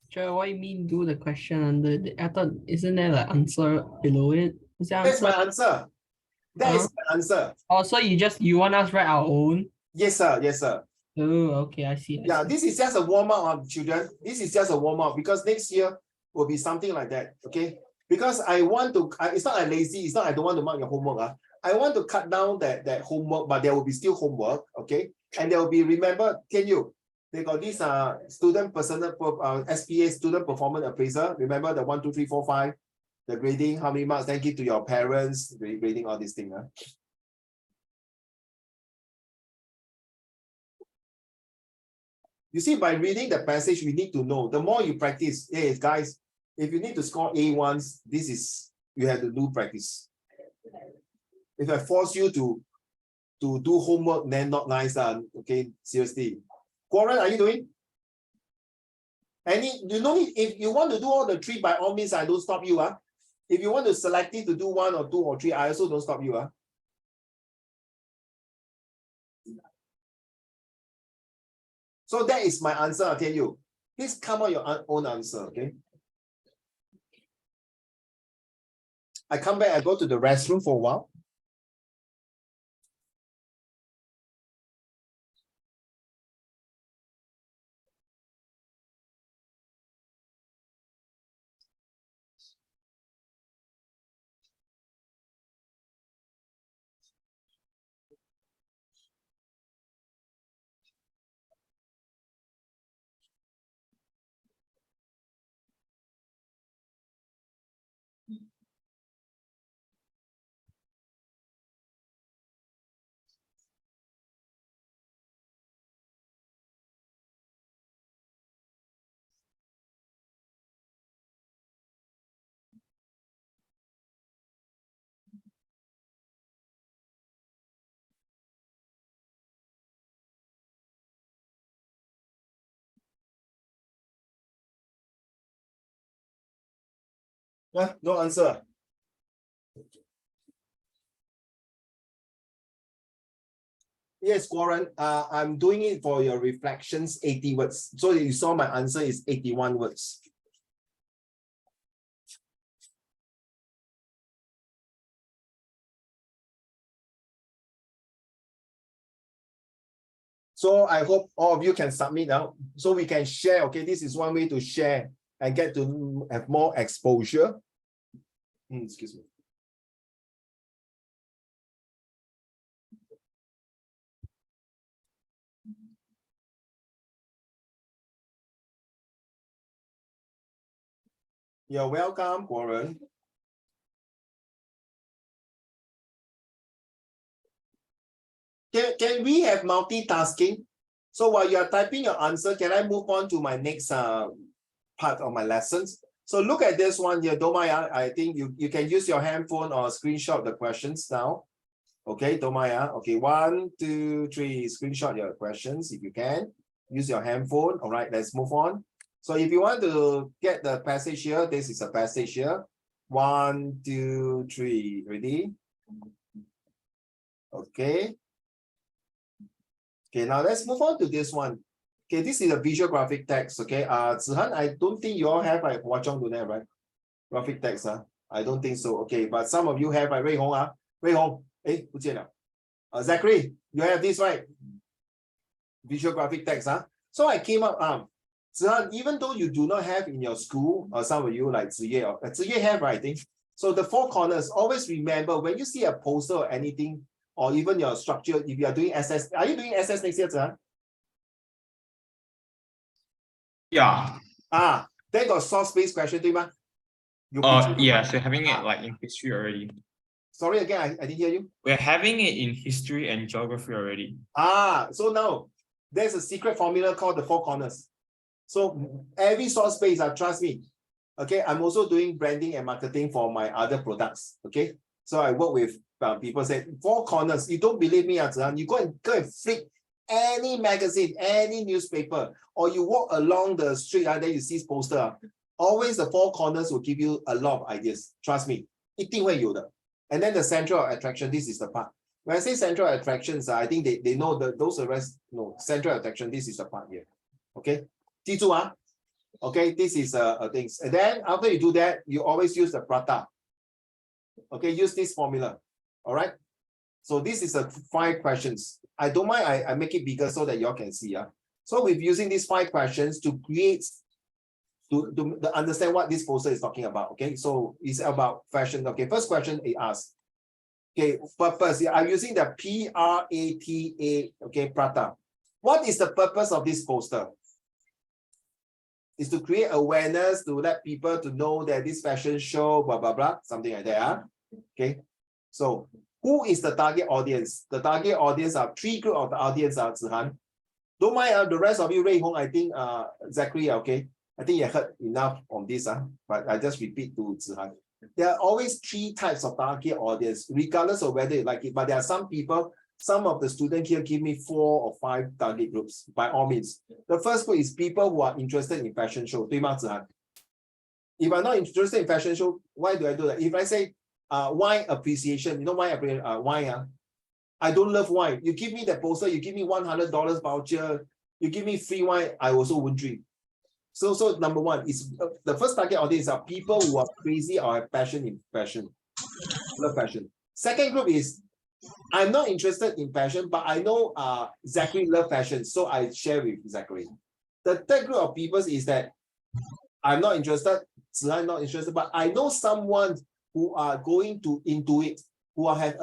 Sure, what you mean do the question under the, I thought isn't there like answer below it? Is that That's answer? my answer. That is my answer. Oh, so you want us write our own? Yes, sir. Yes, sir. Oh, okay, I see. Yeah, this is just a warm-up, children. This is just a warm-up because next year will be something like that. Okay. Because I want to, it's not I lazy, it's not I don't want to mark your homework. I want to cut down that homework, but there will be still homework. Okay. And there will be, remember, they got this student personal SPA student performance appraiser. Remember the 1, 2, 3, 4, 5, the grading, how many marks, then give to your parents, grading all these things. You see, by reading the passage, we need to know. The more you practice, hey guys, if you need to score A1s, this is, you have to do practice. If I force you to do homework, then not nice. Okay, seriously. Warren, are you doing? You know, if you want to do all the 3, by all means, I don't stop you. If you want to select it to do 1 or 2 or 3, I also don't stop you. So that is my answer, I'll tell you. Please come out your own answer, okay? I come back, I go to the restroom for a while. No answer. Yes, Warren, I'm doing it for your reflections, 80 words. So you saw my answer is 81 words. So I hope all of you can submit now so we can share. Okay, this is one way to share and get to have more exposure. Excuse me. You're welcome, Warren. Can we have multitasking? So while you're typing your answer, can I move on to my next part of my lessons? So look at this one here, Domaya. I think you can use your handphone or screenshot the questions now. Okay, Domaya. Okay, 1, 2, 3, screenshot your questions if you can. Use your handphone. All right, let's move on. So if you want to get the passage here, this is a passage here. 1, 2, 3, ready? Okay. Okay, now let's move on to this one. Okay, this is a visual graphic text. Okay, Zihan, I don't think you all have like Hua Zhong do that, right? graphic text, I don't think so. Okay, but some of you have, right? Ray Hong, Ray Hong, 不见了. Zachary, you have this, right? Visual graphic text, So I came up, Zihan, even though you do not have in your school, or some of you like Ziye, or Ziye have, right, I think. So the four corners, always remember when you see a poster or anything, or even your structure, if you are doing SS, are you doing SS next year, Zihan? Yeah. Then got source-based question, 对吗? Yeah, so having it like in history already. Sorry again, I didn't hear you. We're having it in history and geography already. So now there's a secret formula called the four corners. So every source space, trust me. Okay, I'm also doing branding and marketing for my other products. Okay, so I work with people say four corners. You don't believe me, you go and flick any magazine, any newspaper, or you walk along the street and then you see poster. Always the four corners will give you a lot of ideas. Trust me, 一定会有的. And then the central attraction, this is the part. When I say central attractions, I think they know that those the rest, no, central attraction, this is the part here. Okay, 记住, okay, this is things. And then after you do that, you always use the prata. Okay, use this formula. All right. So this is a 5 questions. I don't mind, I make it bigger so that y'all can see. So with using these 5 questions to create, to understand what this poster is talking about. Okay, so it's about fashion. Okay, first question it asks. Okay, purpose. I'm using the PRATA. Okay, prata. What is the purpose of this poster? Is to create awareness, to let people to know that this fashion show, blah blah blah, something like that. Okay, so who is the target audience? The target audience are 3 group of the audience. Zihan. Don't mind the rest of you, Ray Hong, I think Zachary, okay. I think you heard enough on this, but I just repeat to Zihan. There are always 3 types of target audience, regardless of whether you like it. But there are some people, some of the students here give me 4 or 5 target groups, by all means. The first group is people who are interested in fashion show. 对吗, Zihan? If I'm not interested in fashion show, why do I do that? If I say wine appreciation, you know why wine? I don't love wine. You give me the poster, you give me $100 voucher, you give me free wine, I also won't drink. So number 1 is the first target audience are people who are crazy or have passion in fashion, love fashion. Second group is I'm not interested in fashion, but I know Zachary love fashion, so I share with Zachary. The third group of people is that I'm not interested, Zihan not interested, but I know someone who are going to into it, who are have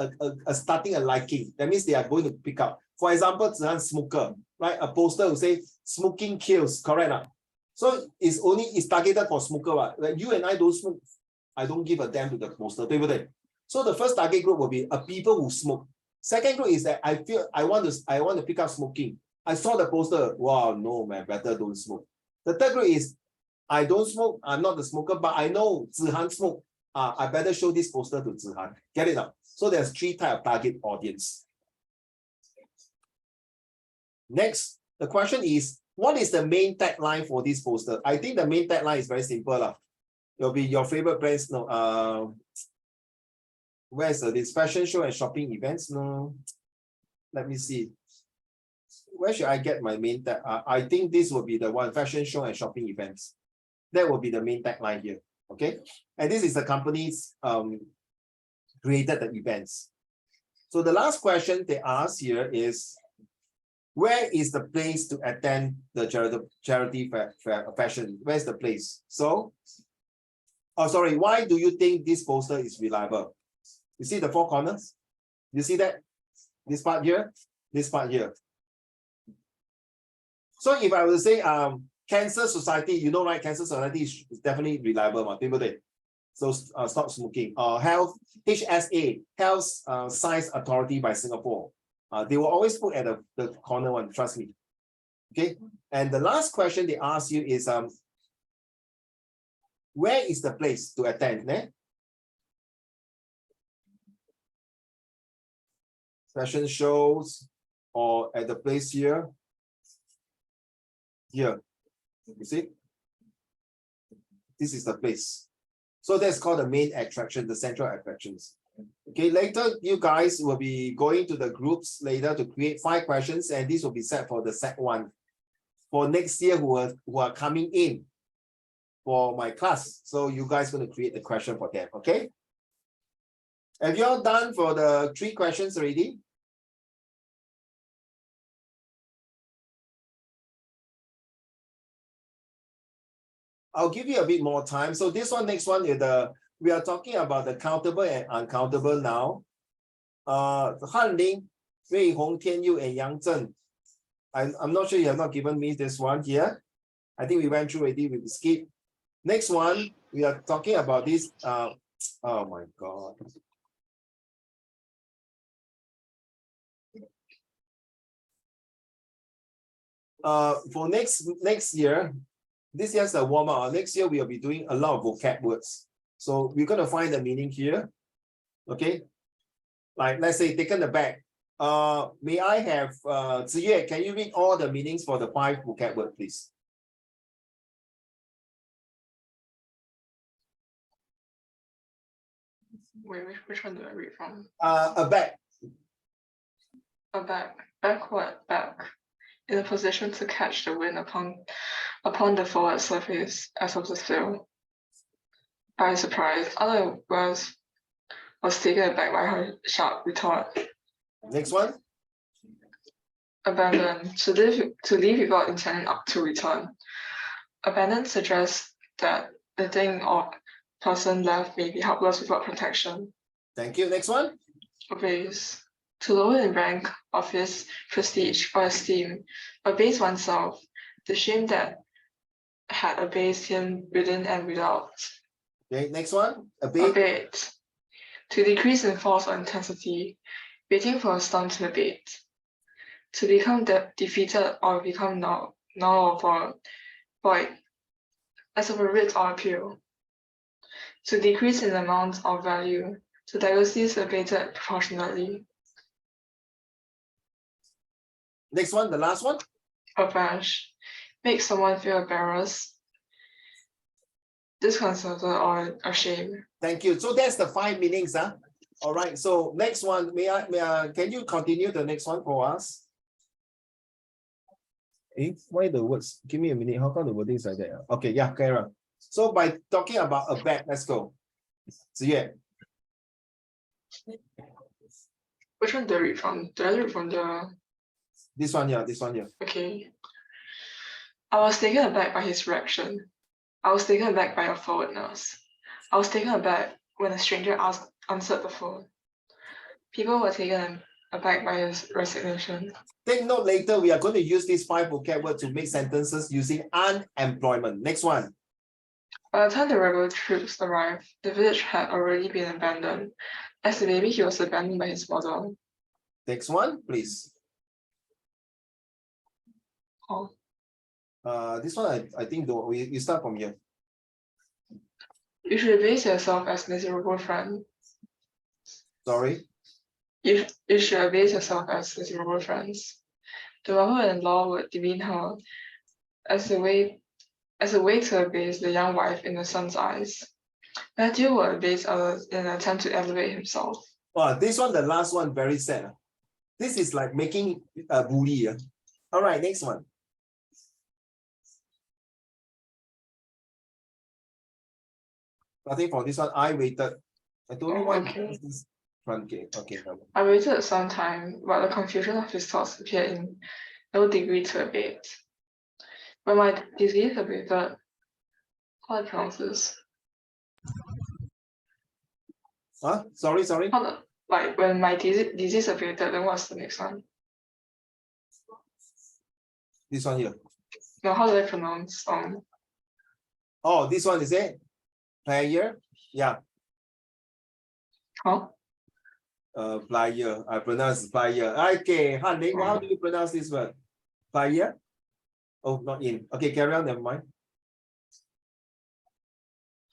a starting a liking. That means they are going to pick up. For example, Zihan smoker, right? A poster will say smoking kills, correct? So it's targeted for smoker. Like you and I don't smoke. I don't give a damn to the poster. So the first target group will be people who smoke. Second group is that I feel I want to pick up smoking. I saw the poster. Wow, no man, better don't smoke. The third group is I don't smoke. I'm not the smoker, but I know Zihan smoke. I better show this poster to Zihan. Get it now? So there's 3 types of target audience. Next, the question is, what is the main tagline for this poster? I think the main tagline is very simple. It'll be your favorite brands. No, where's this fashion show and shopping events? No, let me see. Where should I get my main tag? I think this will be the one, fashion show and shopping events. That will be the main tagline here. Okay, and this is the company's created the events. So the last question they ask here is, where is the place to attend the charity fashion? Where's the place? So, why do you think this poster is reliable? You see the 4 corners? You see that? This part here, this part here. So if I were to say Cancer Society, you know, right? Cancer Society is definitely reliable, so stop smoking. Health, HSA, Health Science Authority by Singapore. They will always put at the corner one, trust me. Okay, and the last question they ask you is where is the place to attend? Fashion shows or at the place here. Here, you see? This is the place. So that's called the main attraction, the central attractions. Okay, later you guys will be going to the groups later to create 5 questions, and this will be set for the set 1 for next year who are coming in. for my class. So you guys going to create the question for them, okay? Have you all done for the 3 questions already? I'll give you a bit more time. So this one, next one is we are talking about the countable and uncountable now. Han Ling, Wei Hong, Tian Yu, and Yang Zhen. I'm not sure you have not given me this one here. I think we went through already, we will skip. Next one, we are talking about this. Oh my God. For next year, this year's a warm up. Next year, we'll be doing a lot of vocab words. So we're going to find the meaning here. Okay. Like, let's say, taken aback. May I have, Ziyue, can you read all the meanings for the 5 vocab words, please? Wait, which one do I read from? Aback. Aback, backward, back. In a position to catch the wind upon the forward surface as of the sail. By surprise, other words was taken aback by her sharp retort. Next one. Abandon, to leave without intending to return. Abandon suggests that the thing or person left may be helpless without protection. Thank you. Next one. Obeys, to lower in rank, office, prestige, or esteem, abase oneself, the shame that had abased him within and without. Okay, next one. Abate. To decrease in force or intensity, waiting for a storm to abate. To become defeated or become null or void, as of a writ or appeal. To decrease in amount or value, to diversity is abated proportionately. Next one, the last one. Abash, make someone feel embarrassed, disconcerted, or ashamed. Thank you. So that's the 5 meanings, huh? All right. So next one, may I can you continue the next one for us? Why the words? Give me a minute. How come the wording is like that? Okay, yeah, Kara. So by talking about a bag, let's go. Ziyue. Which one do I read from? Do I read from the? This one here, this one here. Okay. I was taken aback by his reaction. I was taken aback by your forwardness. I was taken aback when a stranger answered the phone. People were taken aback by his resignation. Take note later, we are going to use these 5 vocab words to make sentences using unemployment. Next one. By the time the rebel troops arrived, the village had already been abandoned. As a baby, he was abandoned by his mother. Next one, please. Oh. This one, I think we start from here. You should abase yourself as miserable friend. Sorry. You should abase yourself as miserable friends. The mother-in-law would demean her as a way to abase the young wife in the son's eyes. Matthew would abase others in an attempt to elevate himself. Oh, this one, the last one, very sad. This is like making a bully. All right, next one. I think for this one, I waited. I don't know why this front gate. Okay. I waited some time, but the confusion of his thoughts appeared in no degree to abate. When my disease abated, how do I pronounce this? Huh? Sorry. Like when my disease abated, then what's the next one? This one here. No, how do I pronounce Oh, this one is it? Player? Yeah. Huh? Player. I pronounce player. Okay, Han Ling, how do you pronounce this word? Player? Oh, not in. Okay, carry on, never mind.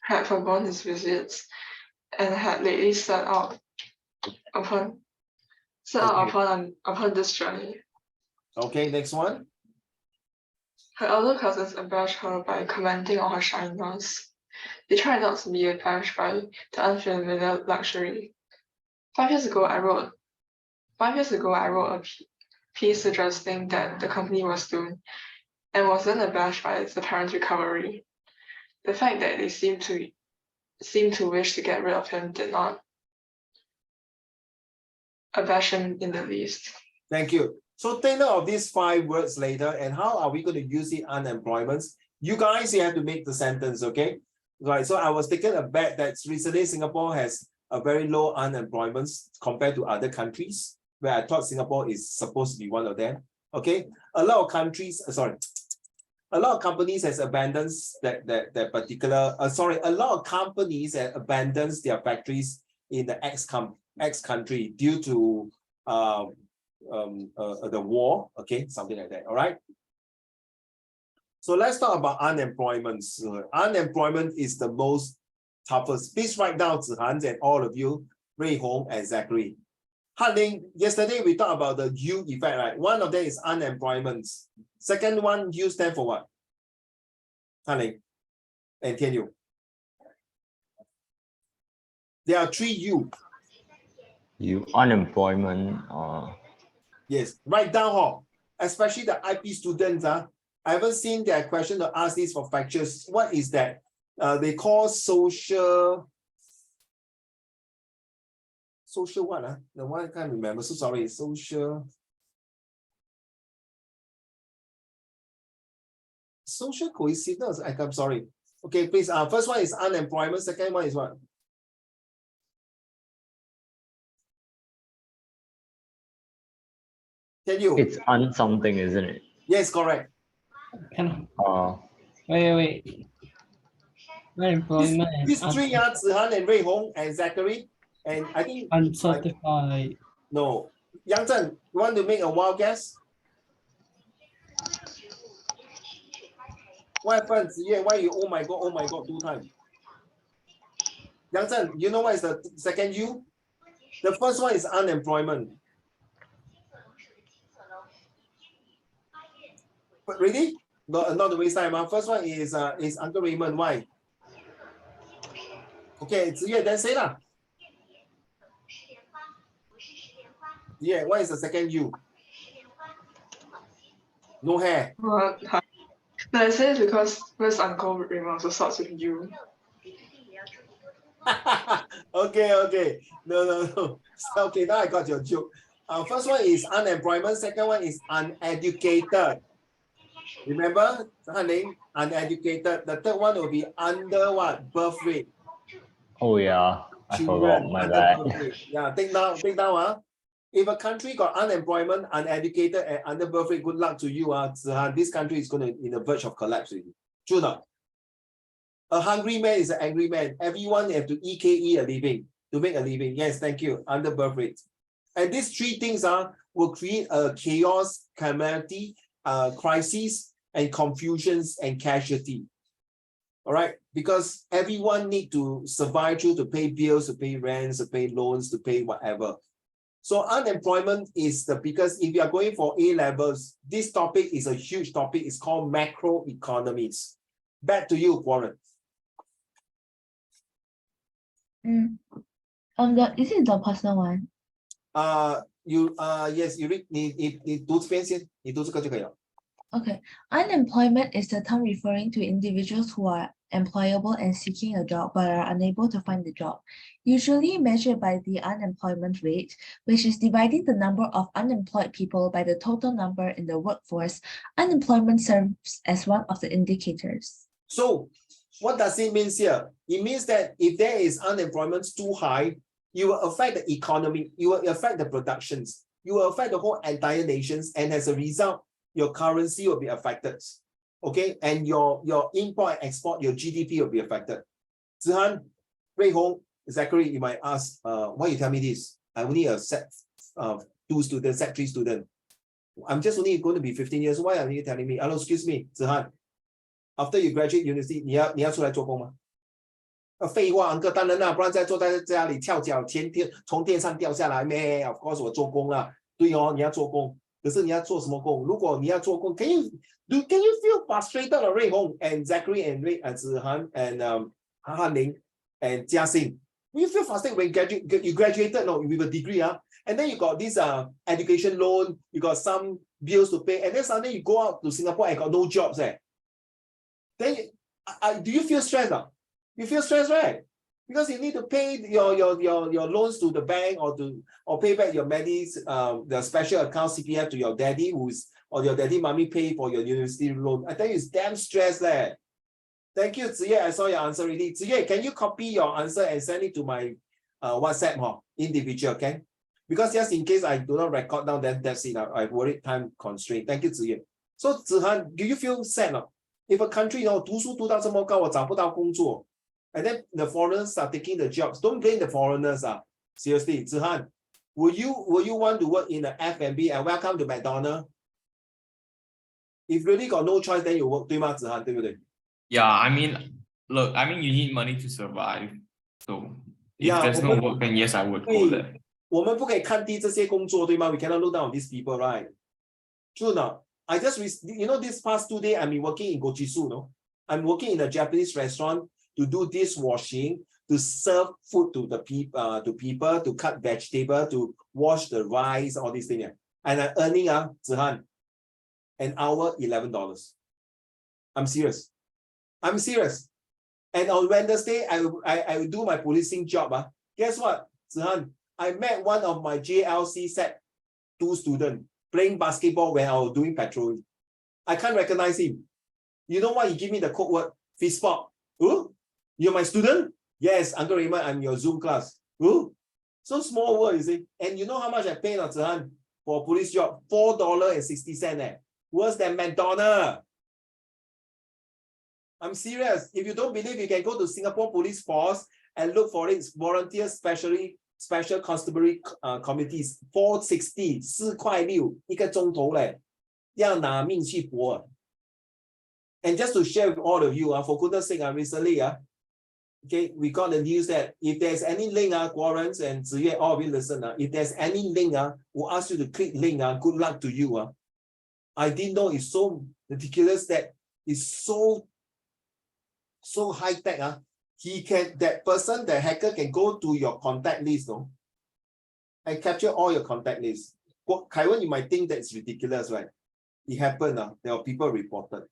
Had forgone his visits and had lately set out upon this journey. Okay, next one. Her elder cousins abashed her by commenting on her shyness. They tried not to be abashed by the unfamiliar luxury. 5 years ago, I wrote a piece suggesting that the company was doomed, and was then abashed by its apparent recovery. the fact that they seem to wish to get rid of him did not abash him in the least. Thank you. So take note of these 5 words later, and how are we going to use the unemployment? You guys, you have to make the sentence, okay? Right. So I was taking a bet that recently Singapore has a very low unemployment compared to other countries, where I thought Singapore is supposed to be one of them. Okay. A lot of countries, a lot of companies has abandoned that particular, a lot of companies have abandoned their factories in the X country due to the war, okay, something like that. All right. So let's talk about unemployment. Unemployment is the most toughest. Please write down Zihan and all of you, Rui Hong and Zachary. Han-Ling, yesterday we talked about the U effect, right? One of them is unemployment. Second one, U stand for what? Han-Ling and Tian-Yu. There are 3 U. You unemployment. Yes, write down, especially the IP students. I haven't seen their question to ask this for fractures. What is that? They call social what? The one I can't remember. So sorry. Social coincidence. I'm sorry. Okay, please. First one is unemployment. Second one is what? Tell you. It's something, isn't it? Yes, correct. Wait. Unemployment. These 3 are Zihan and Rui Hong and Zachary. And I think uncertified. No. Yang Zhen, you want to make a wild guess? What happens? Yeah, why you oh my god 2 times? Yang Zhen, you know what is the second U? The first one is unemployment. But really? Not to waste time. First one is Uncle Raymond. Why? Okay, yeah, then say lah. Yeah, what is the second U? No hair. What? No, I say it because Uncle Raymond also starts with U. Okay. No. Okay, now I got your joke. First one is unemployment. Second one is uneducated. Remember, Han-Ling, uneducated. The third one will be under what? Birth rate. Oh yeah, I forgot, my bad. Yeah, think now. If a country got unemployment, uneducated, and under birth rate, good luck to you. This country is going to in the verge of collapse. True not? A hungry man is an angry man. Everyone have to EKE a living, to make a living. Yes, thank you. Under birth rate. And these 3 things will create a chaos, calamity, crisis, and confusions and casualty. All right, because everyone need to survive through to pay bills, to pay rents, to pay loans, to pay whatever. So unemployment is because if you are going for A levels, this topic is a huge topic. It's called macroeconomics. Back to you, Warren. Is it the personal one? Yes, you read 你读这边先，你读这个就可以了。Okay. Unemployment is the term referring to individuals who are employable and seeking a job but are unable to find the job, usually measured by the unemployment rate, which is dividing the number of unemployed people by the total number in the workforce. Unemployment serves as one of the indicators. So what does it mean here? It means that if there is unemployment too high, you will affect the economy, you will affect the productions, you will affect the whole entire nations, and as a result, your currency will be affected. Okay, and your import and export, your GDP will be affected. Zihan, Rui Hong, Zachary, you might ask, why you tell me this? I only a set 2 students, set 3 students. I'm just only going to be 15 years. Why are you telling me? Hello, excuse me, Zihan. After you graduate university, 你要出来做工吗？废话 ，uncle 当然啦，不然再坐在家里翘脚，从天上掉下来咩 ？Of course 我做工啦，对哦，你要做工。可是你要做什么工？如果你要做工 can you feel frustrated, Rui Hong and Zachary and Zihan and Han-Ling and Jia Xing? You feel frustrated when you graduated with a degree, and then you got this education loan, you got some bills to pay, and then suddenly you go out to Singapore and got no jobs. Then do you feel stressed now? You feel stressed, right? Because you need to pay your loans to the bank or pay back your the special account CPF to your daddy or your daddy mommy pay for your university loan. I tell you, it's damn stressed leh. Thank you, Ziye. I saw your answer already. Ziye, can you copy your answer and send it to my WhatsApp individual, okay? Because just in case I do not record down, then that's it. I worried time constraint. Thank you, Ziye. So Zihan, do you feel sad now? If a country 读书读到这么高，我找不到工作 and then the foreigners are taking the jobs. Don't blame the foreigners. Seriously, Zihan, will you want to work in the F&B and welcome to McDonald's? If really got no choice, then you work, 对吗, Zihan, 对不对? Yeah, I mean, look, I mean, you need money to survive. So if Yeah, there's no work, then yes, I would go there. 我们不可以看低这些工作，对吗? We cannot look down on these people, right? True not? I just, this past 2 days, I've been working in Gochisu, no? I'm working in a Japanese restaurant to do dishwashing, to serve food to the people, to cut vegetable, to wash the rice, all these things. And I'm earning, Zihan, an hour $11. I'm serious. I'm serious. And on Wednesday, I will do my policing job. Guess what, Zihan? I met one of my JLC Set 2 students playing basketball when I was doing patrolling. I can't recognize him. You know what? He gave me the code word, fist pop. Oh, you're my student? Yes, Uncle Raymond, I'm your Zoom class. Oh, so small word, you see. And you know how much I paid on Zihan for a police job? $4.60. Worse than McDonald's. I'm serious. If you don't believe, you can go to Singapore Police Force and look for it. Volunteer special constabulary committees, 460 4块6一个钟头嘞，要拿命去搏。And just to share with all of you, for goodness sake, recently, okay, we got the news that if there's any link, Guarans and Ziyue, all of you listen, if there's any link, we'll ask you to click link, good luck to you. I didn't know it's so ridiculous that it's so high tech. The hacker can go to your contact list, no? And capture all your contact lists. Kaiwan, you might think that's ridiculous, right? It happened. There were people reported.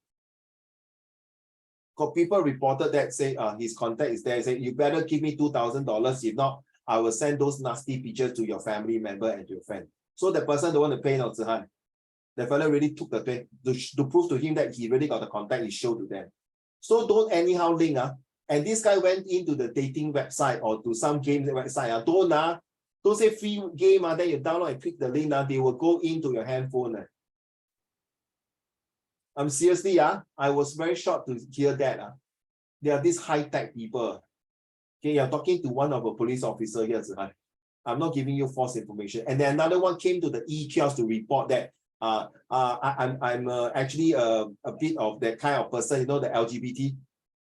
Got people reported that say his contact is there. Say you better give me $2,000. If not, I will send those nasty pictures to your family member and to your friend. So the person don't want to pay, no, Zihan. The fellow really took the thing to prove to him that he really got the contact. He showed to them. So don't anyhow link. And this guy went into the dating website or to some game website. Don't say free game. Then you download and click the link. They will go into your handphone. I'm seriously, I was very shocked to hear that. There are these high-tech people. Okay, you're talking to one of a police officer here. I'm not giving you false information. And then another one came to the e-kiosk to report that I'm actually a bit of that kind of person, the LGBT.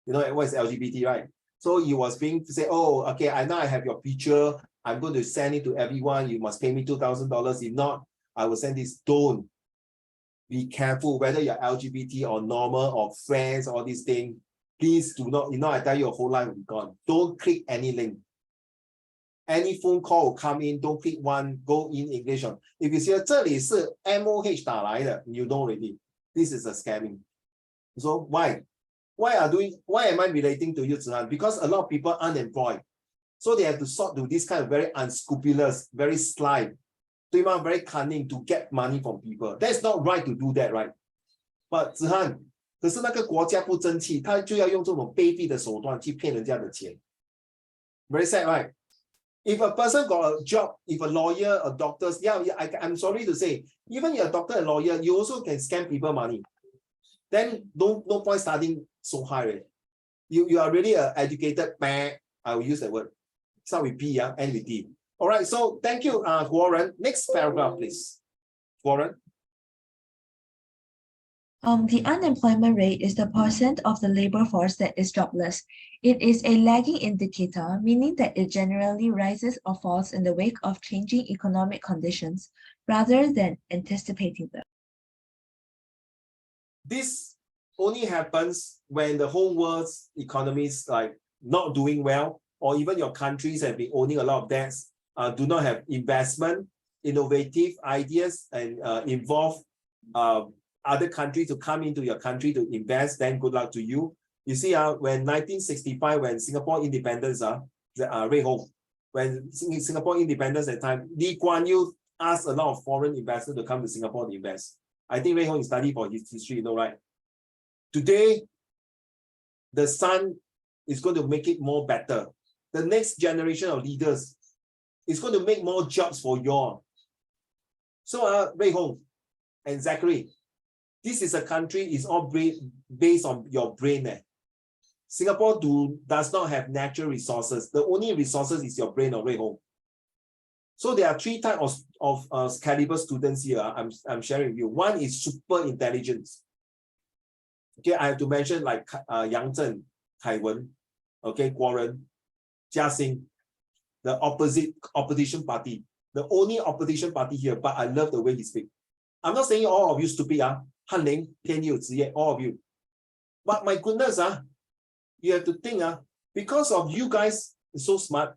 You know what is LGBT, right? So he was being to say, oh, okay, now I have your picture. I'm going to send it to everyone. You must pay me $2,000. If not, I will send this. Don't. Be careful whether you're LGBT or normal or friends, all these things. Please do not, I tell you, your whole life will be gone. Don't click any link. Any phone call will come in, don't click one, go in English. If you see, 这里是 MOH 打来的, you know already. This is a scamming. So why? Why am I relating to you, Zihan? Because a lot of people are unemployed. So they have to sort to this kind of very unscrupulous, very sly, very cunning to get money from people. That's not right to do that, right? But Zihan, 可是那个国家不争气，他就要用这种卑鄙的手段去骗人家的钱。Very sad, right? If a person got a job, if a lawyer, a doctor, I'm sorry to say, even you're a doctor and lawyer, you also can scam people money. Then no point starting so high. Right? You are really an educated man. I will use that word. Start with P, end with D. All right, so thank you, Warren. Next paragraph, please. Warren. The unemployment rate is the percent of the labor force that is jobless. It is a lagging indicator, meaning that it generally rises or falls in the wake of changing economic conditions rather than anticipating them. This only happens when the whole world's economy is like not doing well, or even your countries have been owning a lot of debts, do not have investment, innovative ideas, and involve other countries to come into your country to invest. Then good luck to you. You see, when 1965, when Singapore independence, Ray Hong, when Singapore independence at time, Lee Kuan Yew asked a lot of foreign investors to come to Singapore to invest. I think Ray Hong is studying for his history, you know, right? Today, the son is going to make it more better. The next generation of leaders is going to make more jobs for you all. So, Ray Hong and Zachary, this is a country is all based on your brain. Singapore does not have natural resources. The only resources is your brain, or Ray Hong. So there are three types of caliber students here. I'm sharing with you. One is super intelligence. Okay, I have to mention like Yang Zhen, Kai Wen, okay, Guo Ren, Jia Xing, the opposition party. The only opposition party here, but I love the way he speaks. I'm not saying all of you stupid, Han Ling, Tian Yu, Ziye, all of you. But my goodness, you have to think, because of you guys so smart,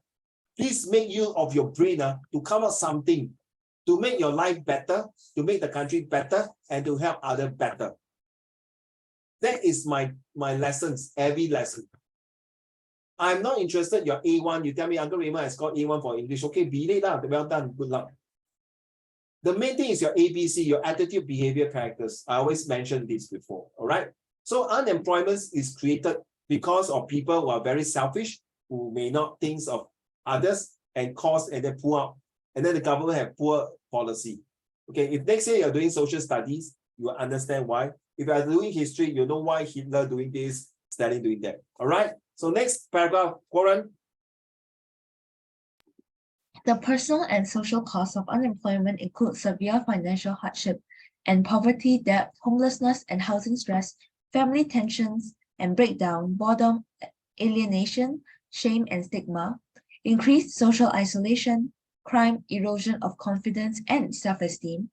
please make use of your brain to come up something to make your life better, to make the country better, and to help others better. That is my lessons, every lesson. I'm not interested, you're A1, you tell me Uncle Raymond has got A1 for English. Okay, be late, well done, good luck. The main thing is your ABC, your attitude, behavior, characters. I always mentioned this before, all right? So unemployment is created because of people who are very selfish, who may not think of others and cause and then pull out. And then the government have poor policy. Okay, if next year you're doing social studies, you will understand why. If you are doing history, you know why Hitler doing this, Stalin doing that. All right? So next paragraph, Warren. The personal and social costs of unemployment include severe financial hardship and poverty, debt, homelessness and housing stress, family tensions and breakdown, boredom, alienation, shame and stigma, increased social isolation, crime, erosion of confidence and self-esteem,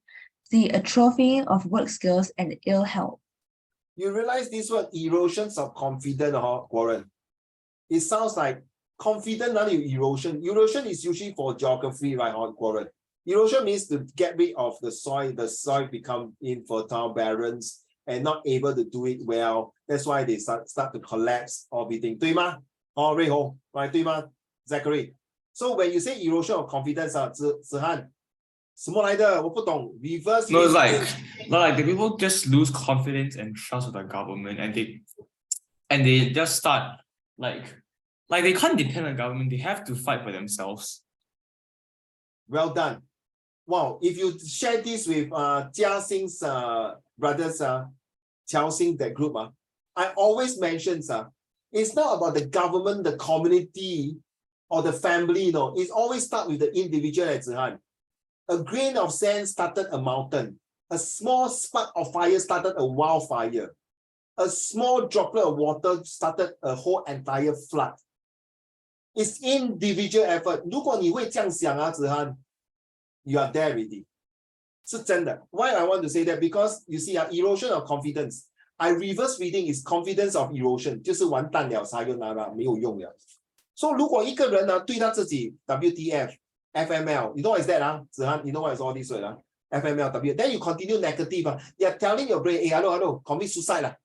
the atrophying of work skills and ill health. You realize this word erosions of confidence, Warren? It sounds like confident, not erosion. Erosion is usually for geography, right, Warren? Erosion means to get rid of the soil become infertile, barren, and not able to do it well. That's why they start to collapse everything. 对吗? Ray Hong, right? 对吗? Zachary. So when you say erosion of confidence, 子涵, 什么来的? 我不懂. Reverse. No, it's like the people just lose confidence and trust with the government, and they just start like they can't depend on government. They have to fight for themselves. Well done. Wow, if you share this with Jia Xing's brothers, Qiao Xing, that group, I always mention, it's not about the government, the community, or the family, no. It's always start with the individual at Zihan. A grain of sand started a mountain. A small spark of fire started a wildfire. A small droplet of water started a whole entire flood. It's individual effort. 如果你会这样想Zihan, you are there already. 是真的. Why I want to say that? Because you see, erosion of confidence. I reverse reading is confidence of erosion. 就是完蛋了，啥又拿了，没有用了。So 如果一个人对他自己 WTF, FML, you know what is that? Zihan, you know what is all this word? FML, W. Then you continue negative. You are telling your brain, hey, hello, commit suicide.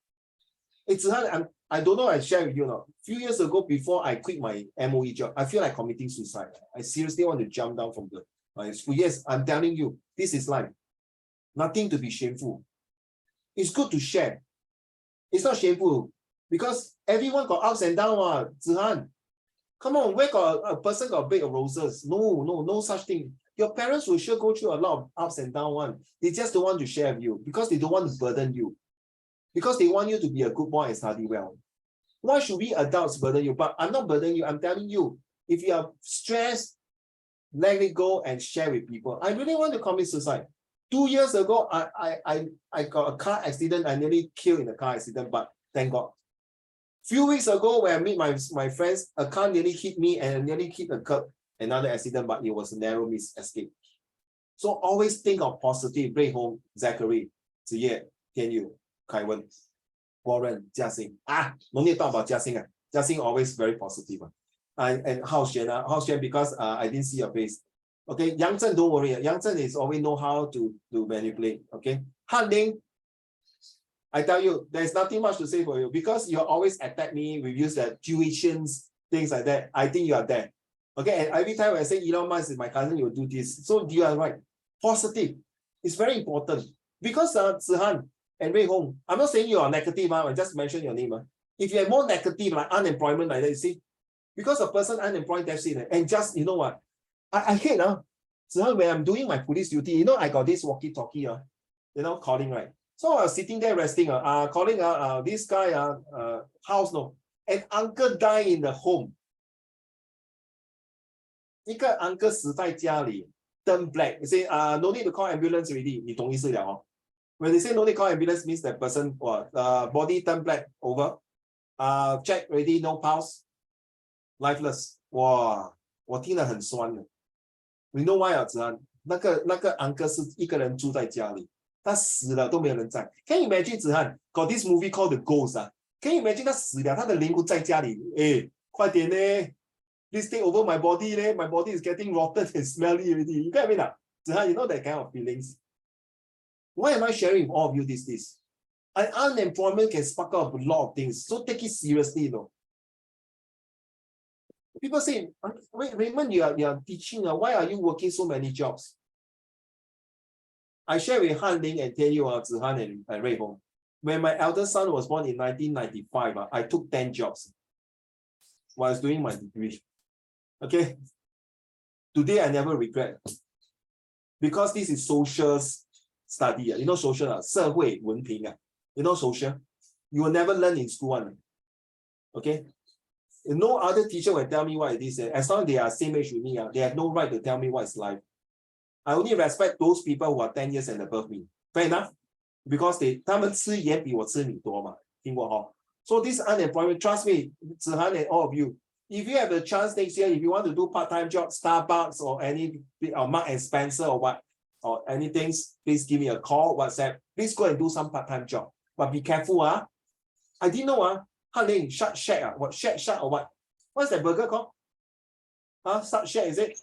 Hey, Zihan, I don't know, I share with you now. A few years ago, before I quit my MOE job, I feel like committing suicide. I seriously want to jump down from the school. Yes, I'm telling you, this is life. Nothing to be shameful. It's good to share. It's not shameful because everyone got ups and downs. Zihan, come on, where got a person got a bed of roses? No such thing. Your parents will sure go through a lot of ups and downs. They just don't want to share with you because they don't want to burden you. Because they want you to be a good boy and study well. Why should we adults burden you? But I'm not burdening you. I'm telling you, if you are stressed, let it go and share with people. I really want to commit suicide. 2 years ago, I got a car accident. I nearly killed in a car accident, but thank God. Few weeks ago, when I meet my friends, a car nearly hit me and nearly hit a curb. Another accident, but it was a narrow miss escape. So always think of positive. Ray Hong, Zachary, Ziye, Tian Yu, Kai Wen, Warren, Jia Xing. No need to talk about Jia Xing. Jia Xing always very positive. And Hao Xuan, because I didn't see your face. Okay, Yang Zhen, don't worry. Yang Zhen is always know how to manipulate. Okay, Han Ling, I tell you, there's nothing much to say for you because you always attack me. We use the tuitions, things like that. I think you are there. Okay, and every time I say Elon Musk is my cousin, you will do this. So you are right. Positive. It's very important. Because Zihan and Rui Hong, I'm not saying you are negative, I just mention your name. If you are more negative, like unemployment, like that, you see, because a person unemployed, that's it. And just, you know what? I hate Zihan, when I'm doing my police duty, you know, I got this walkie-talkie, you know, calling, right? So I was sitting there resting, calling this guy, house, no. An uncle died in the home. 一个 uncle 死在家里 turn black. You say, no need to call ambulance already. 你懂意思了哦 When they say no need to call ambulance, means that person body turn black over. Check already, no pulse, lifeless. 哇，我听得很酸的。We know why 子安，那个 uncle 是一个人住在家里，他死了都没有人在。Can you imagine 子安 got this movie called The Ghost 啊 ？Can you imagine 他死了，他的灵魂在家里？哎，快点呢！ Please take over my body, my body is getting rotten and smelly already. You get me now? You know that kind of feelings. Why am I sharing with all of you this? And unemployment can spark up a lot of things. So take it seriously, you know. People say, Raymond, you are teaching. Why are you working so many jobs? I share with Han Ling and tell you, Zihan and Rui Hong. When my eldest son was born in 1995, I took 10 jobs while I was doing my degree. Okay, today I never regret because this is social study. You know social, 社会文凭 You know social, you will never learn in school one. Okay, no other teacher will tell me what it is. As long as they are same age with me, they have no right to tell me what is life. I only respect those people who are 10 years and above me. Fair enough, because 他们吃盐比我吃米多嘛，听过哈。So this unemployment, trust me, Zihan and all of you. If you have the chance next year, if you want to do part-time job, Starbucks or any or Mark and Spencer or what or anything, please give me a call, WhatsApp. Please go and do some part-time job. But be careful, I didn't know, Hanling, Shut Shack, what Shack or what? What's that burger called? Shut Shack, is it?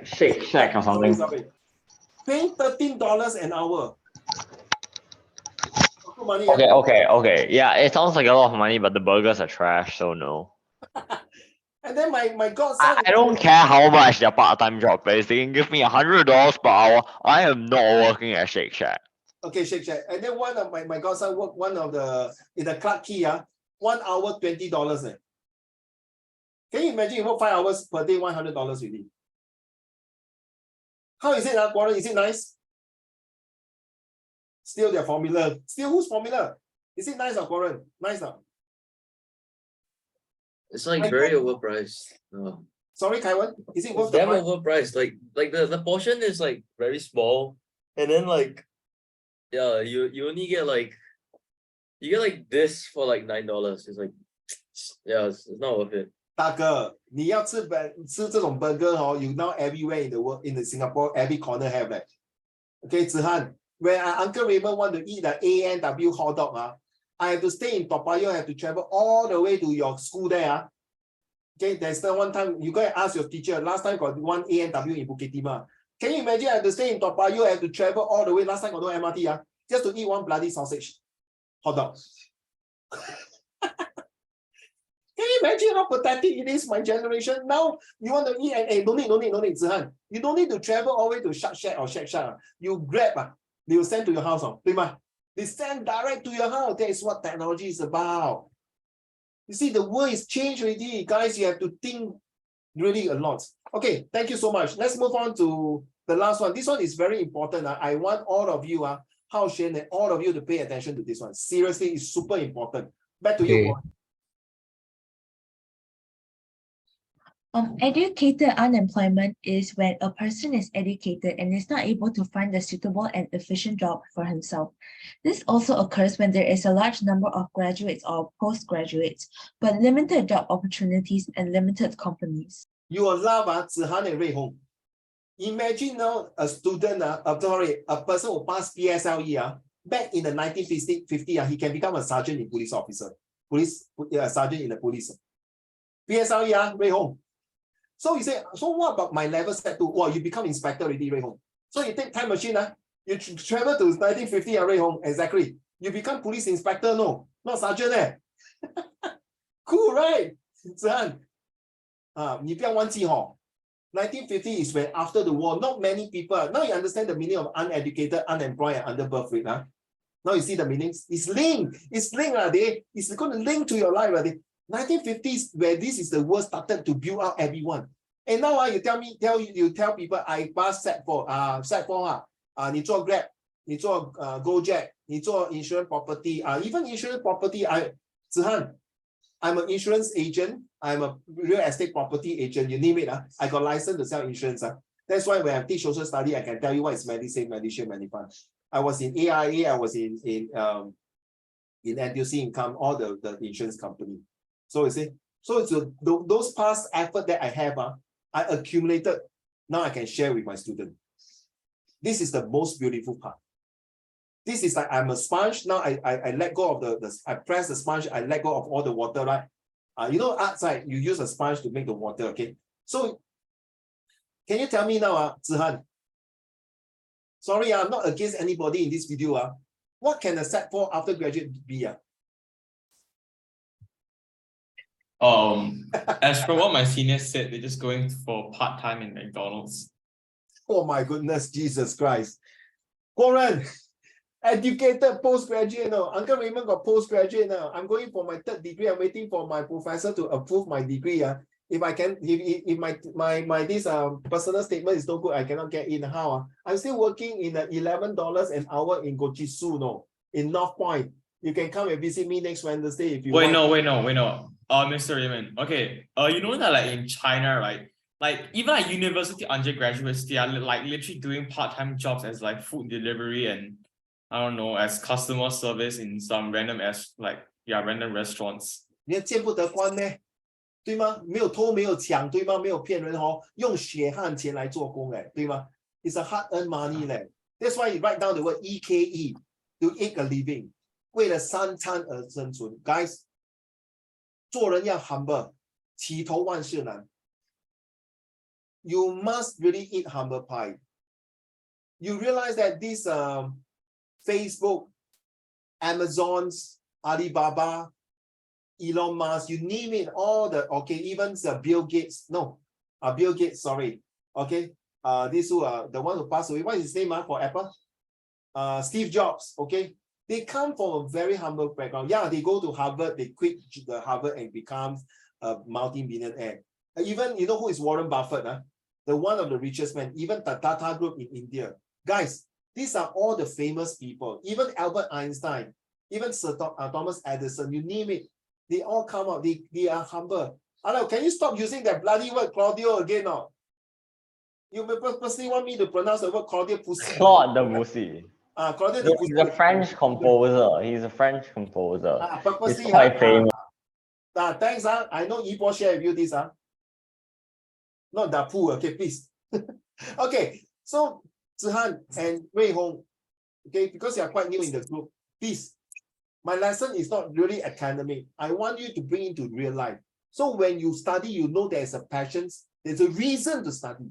Shake Shack or something. Sorry. Paying $13 an hour. Money, Okay. Yeah, it sounds like a lot of money, but the burgers are trash, so no. And then my godson. I don't care how much their part-time job pays. They can give me $100 per hour. I am not working at Shake Shack. Okay, Shake Shack. And then one of my godson worked in the Clark Key, 1 hour $20. Can you imagine you work 5 hours per day, $100 already? How is it, Warren? Is it nice? Still their formula. Still whose formula? Is it nice, Warren? Nice now. It's like very overpriced. Sorry, Kaiwan. Is it worth the price? Overpriced. Like the portion is like very small, and then like, yeah, you only get like, this for like $9. It's like, yeah, it's not worth it. 大哥，你要吃这种 burger you now everywhere in the world, in the Singapore, every corner have that. Okay, Zihan, when Uncle Raymond want to eat the A&W hot dog, I have to stay in Toa Payoh, I have to travel all the way to your school there. Okay, there's the one time you go and ask your teacher. Last time got one A&W in Bukit Timah. Can you imagine I have to stay in Toa Payoh, I have to travel all the way. Last time got no MRT, just to eat one bloody sausage hot dog. Can you imagine how pathetic it is, my generation? Now you want to eat and don't need, Zihan. You don't need to travel all the way to Shut Shack or Shack Shack. You grab, they will send to your house. They send direct to your house. That is what technology is about. You see, the world is changed already. Guys, you have to think really a lot. Okay, thank you so much. Let's move on to the last one. This one is very important. I want all of you, Hao Shen and all of you to pay attention to this one. Seriously, it's super important. Back to you, Warren. Educated unemployment is when a person is educated and is not able to find a suitable and efficient job for himself. This also occurs when there is a large number of graduates or postgraduates, but limited job opportunities and limited companies. You will love Zihan and Rui Hong. Imagine now a student, a person who passed PSLE, back in the 1950, he can become a sergeant in police officer. Sergeant in the police. PSLE, Rui Hong. So you say, so what about my level set 2? Well, you become inspector already, Rui Hong. So you take time machine, you travel to 1950, Rui Hong, exactly. You become police inspector, no, not sergeant eh. Cool, right? 子涵你不要忘记1950 is when after the war, not many people. Now you understand the meaning of uneducated, unemployed, and underbirth rate. Now you see the meanings. It's linked. It's linked. It's going to link to your life. 1950s, where this is the world started to build out everyone. And now you tell people I pass set for set for 你做 Grab, 你做Gojek, 你做 insurance property, even insurance property, Zhi Han, I'm an insurance agent. I'm a real estate property agent. You name it. I got license to sell insurance. That's why when I teach social study, I can tell you what is Medisave, Medishield, Medifund. I was in AIA. I was in NTUC Income, all the insurance company. So you see, so it's those past effort that I have, I accumulated. Now I can share with my student. This is the most beautiful part. This is like I'm a sponge. Now I let go of I press the sponge, I let go of all the water, right? You know, outside you use a sponge to make the water, okay? So can you tell me now, Zhi Han? Sorry, I'm not against anybody in this video. What can a set for after graduate be? As for what my seniors said, they're just going for part-time in McDonald's. Oh my goodness, Jesus Christ. Warren, educated postgraduate now. Uncle Raymond got postgraduate now. I'm going for my 3rd degree. I'm waiting for my professor to approve my degree. If I can, if my this personal statement is no good, I cannot get in. How? I'm still working in the $11 an hour in Gochisu, no, in North Point. You can come and visit me next Wednesday if you want. Wait, no. Mr. Raymond. Okay. You know that like in China, right? Like even at university undergraduates, they are like literally doing part-time jobs as like food delivery and I don't know, as customer service in some random random restaurants. 你见不得光呢，对吗？没有偷，没有抢，对吗？没有骗人用血汗钱来做工对吗？ It's a hard-earned money That's why you write down the word EKE, to make a living. 为了3餐而生存 ，guys， 做人要 humble， 起头万事难。You must really eat humble pie. You realize that this Facebook, Amazon's, Alibaba, Elon Musk, you name it, all the even Bill Gates. No, Bill Gates. Sorry. Okay. This the one who passed away. What is his name for Apple? Steve Jobs. Okay. They come from a very humble background. Yeah, they go to Harvard. They quit the Harvard and become a multi-billionaire. Even you know who is Warren Buffett? The one of the richest men. Even the Tata Group in India. Guys, these are all the famous people. Even Albert Einstein, even Sir Thomas Edison, you name it. They all come out. They are humble. Hello, can you stop using that bloody word Claudio again now? You purposely want me to pronounce the word Claudio Pussy. Claude Debussy. Claudio Debussy. He's a French composer. Purposely, he's quite famous. Thanks. I know Ipo share with you this. Not that pool, okay, please. Okay, so Zhi Han and Rui Hong, okay, because you are quite new in the group, please. My lesson is not really academic. I want you to bring into real life. So when you study, you know there's a passion, there's a reason to study.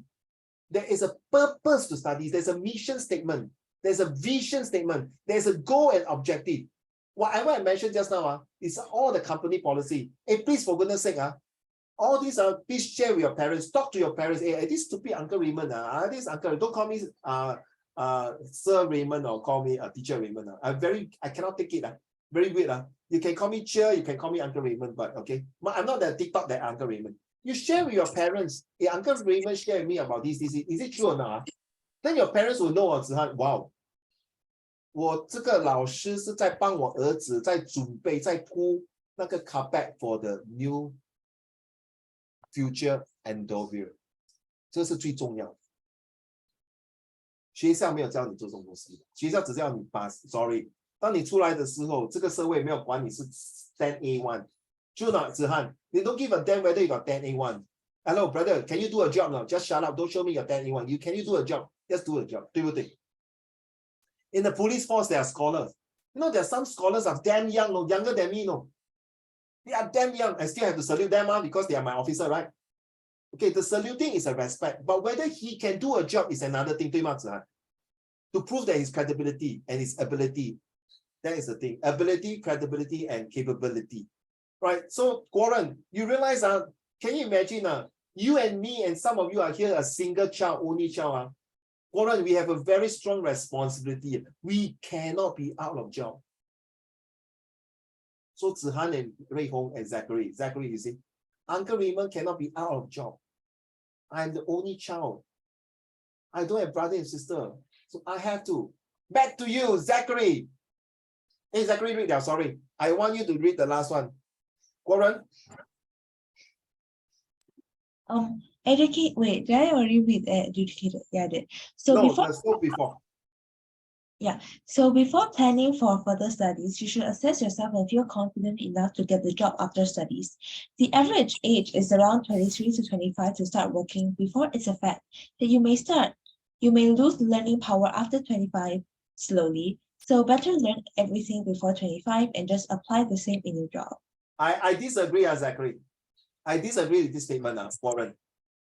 There is a purpose to study. There's a mission statement. There's a vision statement. There's a goal and objective. Whatever I mentioned just now is all the company policy. Hey, please, for goodness sake, all these please share with your parents. Talk to your parents. Hey, this stupid Uncle Raymond, this uncle, don't call me Sir Raymond or call me Teacher Raymond. I cannot take it. Very weird. You can call me Cheer, you can call me Uncle Raymond, but okay. I'm not that TikTok that Uncle Raymond. You share with your parents. Hey, Uncle Raymond share with me about this. Is it true or not? Then your parents will know, wow. 我这个老师是在帮我儿子在准备在铺那个 carpet for the new future endeavor， 这是最重要的。学校没有教你做这种东西，学校只叫你把 sorry。当你出来的时候，这个社会没有管你是 10A1， 就那子涵，你 don't give a damn whether you got 10A1。Hello brother, can you do a job now? Just shut up, don't show me your 10A1. Can you do a job? Just do a job， 对不对？ In the police force, there are scholars. You know, there are some scholars are damn young, no, younger than me, no. They are damn young. I still have to salute them because they are my officer, right? Okay, the saluting is a respect, but whether he can do a job is another thing, 对吗？ To prove that his credibility and his ability. That is the thing. Ability, credibility, and capability. Right? So, Warren, you realize, can you imagine, you and me and some of you are here a single child, only child. Warren, we have a very strong responsibility. We cannot be out of job. So, Zihan and Rui Hong and Zachary, you see, Uncle Raymond cannot be out of job. I'm the only child. I don't have brother and sister. So I have to. Back to you, Zachary. Hey, Zachary, read that. Sorry. I want you to read the last one. Warren? Educate, wait, did I already read educated? Yeah, I did. So no, before. Yeah, so before planning for further studies, you should assess yourself and feel confident enough to get the job after studies. The average age is around 23 to 25 to start working. Before it's a fact that you may lose learning power after 25 slowly. So better learn everything before 25 and just apply the same in your job. I disagree, Zachary. I disagree with this statement, Warren.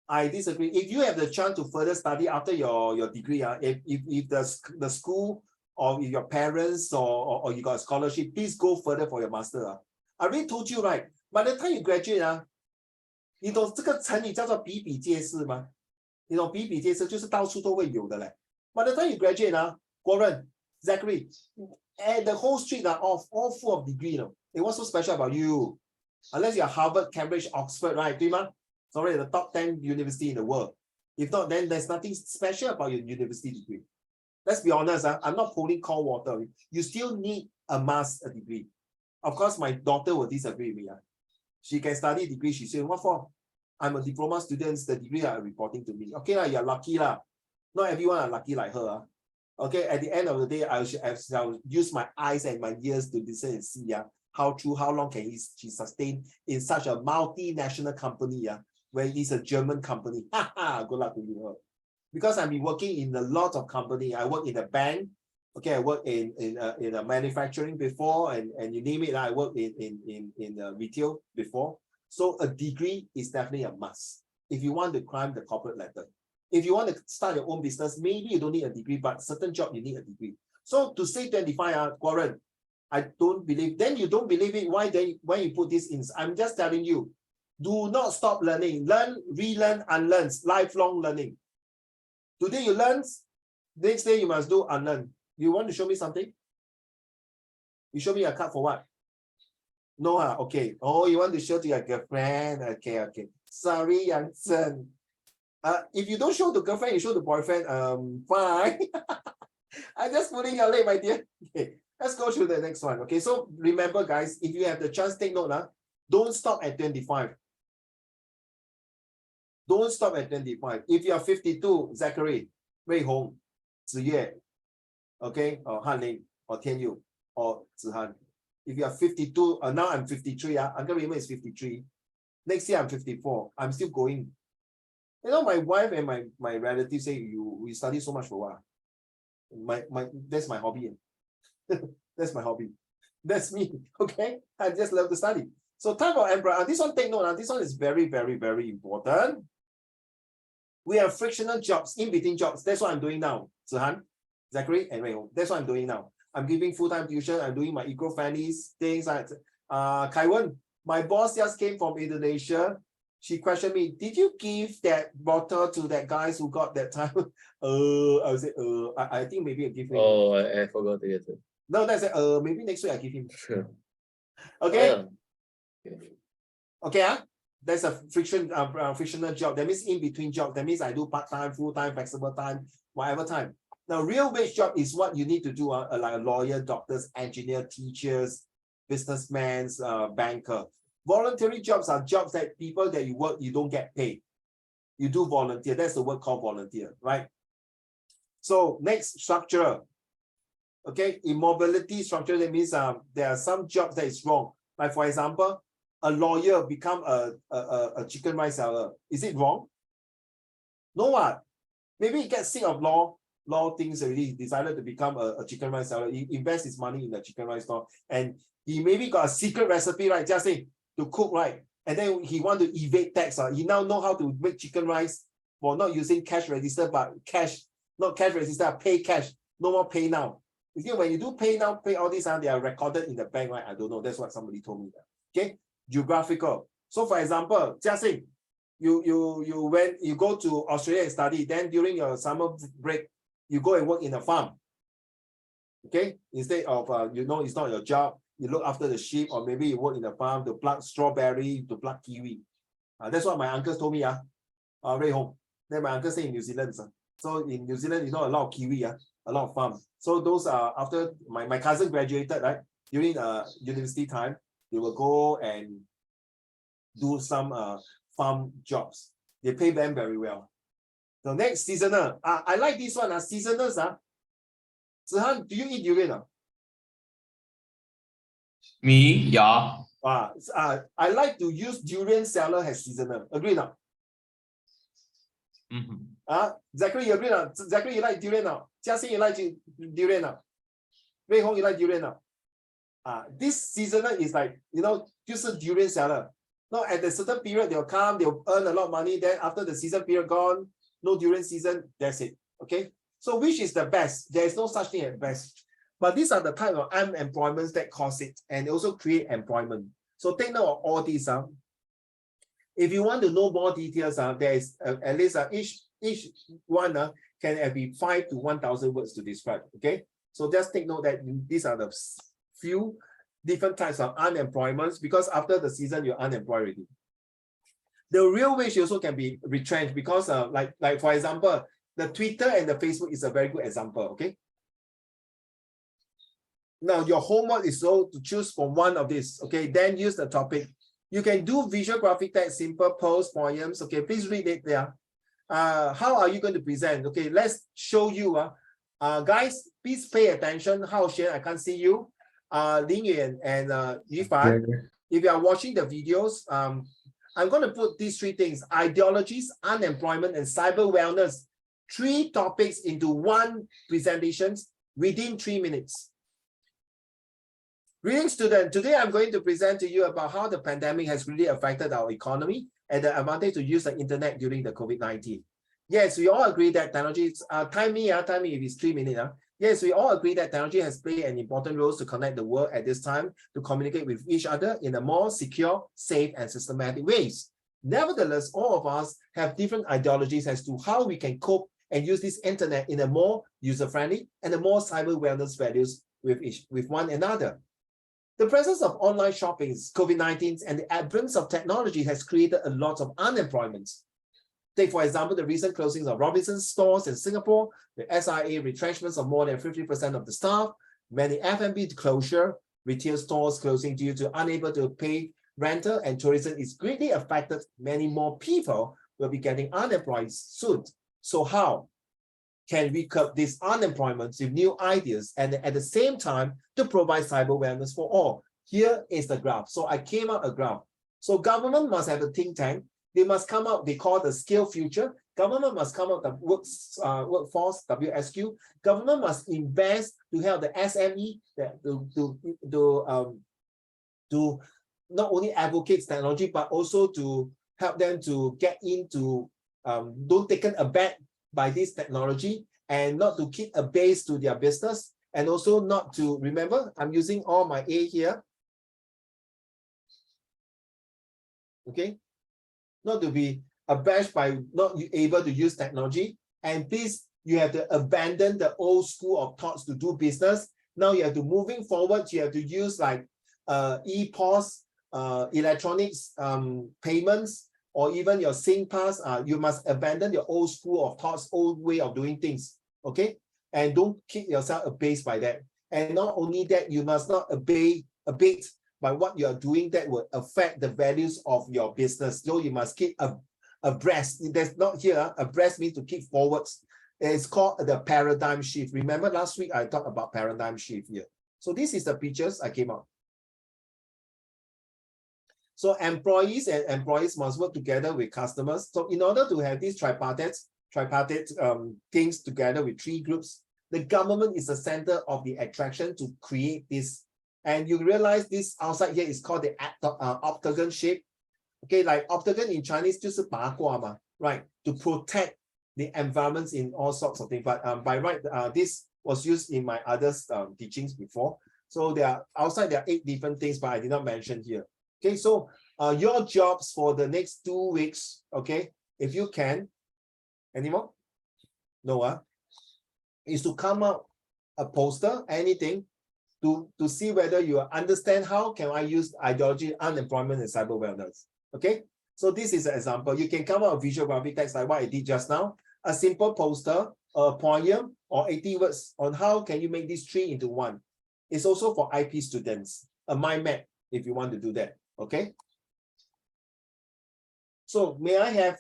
I disagree. If you have the chance to further study after your degree, if the school or if your parents or you got a scholarship, please go further for your master. I already told you, right? By the time you graduate, 你懂这个成语叫做比比皆是吗？你懂比比皆是就是到处都会有的嘞。By the time you graduate, Warren, Zachary, and the whole street all full of degree. What's so special about you? Unless you're Harvard, Cambridge, Oxford, right? 对吗? Sorry, the top 10 university in the world. If not, then there's nothing special about your university degree. Let's be honest, I'm not pouring cold water. You still need a master's degree. Of course, my daughter will disagree with me. She can study degree. She said, what for? I'm a diploma student. The degree are reporting to me. Okay, you're lucky. Not everyone are lucky like her. Okay, at the end of the day, I shall use my eyes and my ears to listen and see how long can she sustain in such a multinational company, where it's a German company. Good luck to you. Because I've been working in a lot of companies. I work in a bank. Okay, I work in a manufacturing before, and you name it. I work in retail before. So a degree is definitely a must if you want to climb the corporate ladder. If you want to start your own business, maybe you don't need a degree, but certain job you need a degree. So to say 25, Warren, I don't believe. Then you don't believe it. Why you put this in? I'm just telling you, do not stop learning. Learn, relearn, unlearn. Lifelong learning. Today you learn, next day you must do unlearn. You want to show me something? You show me a card for what? No, okay. Oh, you want to show to your girlfriend? Okay. Sorry, Yang Chen. If you don't show the girlfriend, you show the boyfriend. Fine. I'm just pulling your leg, my dear. Okay, let's go to the next one. Okay, so remember, guys, if you have the chance, take note. Don't stop at 25. Don't stop at 25. If you are 52, Zachary, Rui Hong, Ziyue, okay, or Han Ling, or Tian Yu, or Zihan. If you are 52, now I'm 53. Uncle Raymond is 53. Next year I'm 54. I'm still going. You know, my wife and my relatives say we study so much for what? That's my hobby. That's my hobby. That's me. Okay, I just love to study. So type of emperor. This one, take note. This one is very, very, very important. We have frictional jobs, in between jobs. That's what I'm doing now. Zihan, Zachary, and Rui Hong. That's what I'm doing now. I'm giving full-time tuition. I'm doing my eco-friendly things. Kaiwan, my boss just came from Indonesia. She questioned me, did you give that bottle to that guys who got that time? I would say, I think maybe I give him. Oh, I forgot to get it. No, that's it. Maybe next week I give him. Sure. Okay. Okay. That's a frictional job. That means in between job. That means I do part-time, full-time, flexible time, whatever time. Now, real wage job is what you need to do, like a lawyer, doctors, engineer, teachers, businessmen, banker. Voluntary jobs are jobs that people that you work, you don't get paid. You do volunteer. That's the word called volunteer, right? So next, structure. Okay, immobility structure, that means there are some jobs that is wrong. Like for example, a lawyer become a chicken rice seller. Is it wrong? No what? Maybe he gets sick of law things already. He decided to become a chicken rice seller. He invests his money in the chicken rice store, and he maybe got a secret recipe, right? Just say to cook, right? And then he want to evade tax. He now know how to make chicken rice for not using cash register, but cash, not cash register, pay cash. No more pay now. Okay, when you do pay now, pay all these, they are recorded in the bank, right? I don't know. That's what somebody told me. Okay, geographical. So for example, Jiaxing, you go to Australia and study, then during your summer break, you go and work in a farm. Okay, instead of it's not your job, you look after the sheep, or maybe you work in the farm to pluck strawberry, to pluck kiwi. That's what my uncle told me. Ray Hong. Then my uncle say in New Zealand. So in New Zealand, a lot of kiwi, a lot of farms. So those are after my cousin graduated, right? During university time, they will go and do some farm jobs. They pay them very well. The next seasonal, I like this one. Seasonals. Zihan, do you eat durian? Me, yeah. I like to use durian seller as seasonal. Agree now? Zachary, you agree now? Zachary, you like durian now? Jiaxing, you like durian now? Wei Hong, you like durian now? This seasonal is like, just durian seller. No, at a certain period, they'll come, they'll earn a lot of money. Then after the season period gone, no durian season, that's it. Okay. So which is the best? There is no such thing as best. But these are the type of unemployments that cause it and also create employment. So take note of all these. If you want to know more details, there is at least each one can be 5 to 1,000 words to describe. Okay. So just take note that these are the few different types of unemployments, because after the season, you're unemployed already. The real wage also can be retrenched because like for example, the Twitter and the Facebook is a very good example. Okay. Now your homework is to choose from one of these. Okay. Then use the topic. You can do visual graphic text, simple posts, poems. Okay. Please read it there. How are you going to present? Okay. Let's show you. Guys, please pay attention. Hao Xuan, I can't see you. Ling Yuan and Yifan. If you are watching the videos, I'm going to put these three things: ideologies, unemployment, and cyber wellness. 3 topics into 1 presentation within 3 minutes. Reading student, today I'm going to present to you about how the pandemic has really affected our economy and the advantage to use the internet during the COVID-19. Yes, we all agree that technology is, time me if it's 3 minutes. Yes, we all agree that technology has played an important role to connect the world at this time, to communicate with each other in a more secure, safe, and systematic ways. Nevertheless, all of us have different ideologies as to how we can cope and use this internet in a more user-friendly and a more cyber wellness values with one another. The presence of online shopping, COVID-19, and the advance of technology has created a lot of unemployment. Take, for example, the recent closings of Robinsons stores in Singapore, the SIA retrenchments of more than 50% of the staff, many F&B closure, retail stores closing due to unable to pay rental, and tourism is greatly affected. Many more people will be getting unemployed soon. So how can we curb this unemployment with new ideas and at the same time to provide cyber wellness for all? Here is the graph. So I came out a graph. So government must have a think tank. They must come out, they call the Skill Future. Government must come out the workforce, WSQ. Government must invest to help the SME to not only advocate technology, but also to help them to get into, don't taken aback by this technology and not to keep a base to their business, and also not to, remember, I'm using all my A here. Okay. Not to be abashed by not able to use technology. And please, you have to abandon the old school of thoughts to do business. Now you have to, moving forward, you have to use like e-POS, electronics payments, or even your SingPass. You must abandon your old school of thoughts, old way of doing things. Okay. And don't keep yourself abased by that. And not only that, you must not abate by what you are doing that will affect the values of your business. So you must keep abreast. That's not here. Abreast means to keep forwards. It's called the paradigm shift. Remember last week I talked about paradigm shift here. So this is the pictures I came out. So employees and employees must work together with customers. So in order to have these tripartite things together with 3 groups, the government is the center of the attraction to create this. And you realize this outside here is called the octagon shape. Okay, like octagon in Chinese 就是八卦嘛, right? To protect the environments in all sorts of things. But by right, this was used in my other teachings before. So there are 8 different things, but I did not mention here. Okay, so your jobs for the next 2 weeks, okay, if you can, anymore? No, is to come up a poster, anything, to see whether you understand how can I use ideology, unemployment, and cyber wellness. Okay, so this is an example. You can come up with visual graphic text like what I did just now, a simple poster, a poem, or 80 words on how can you make these 3 into 1. It's also for IP students, a mind map if you want to do that. Okay. So may I have?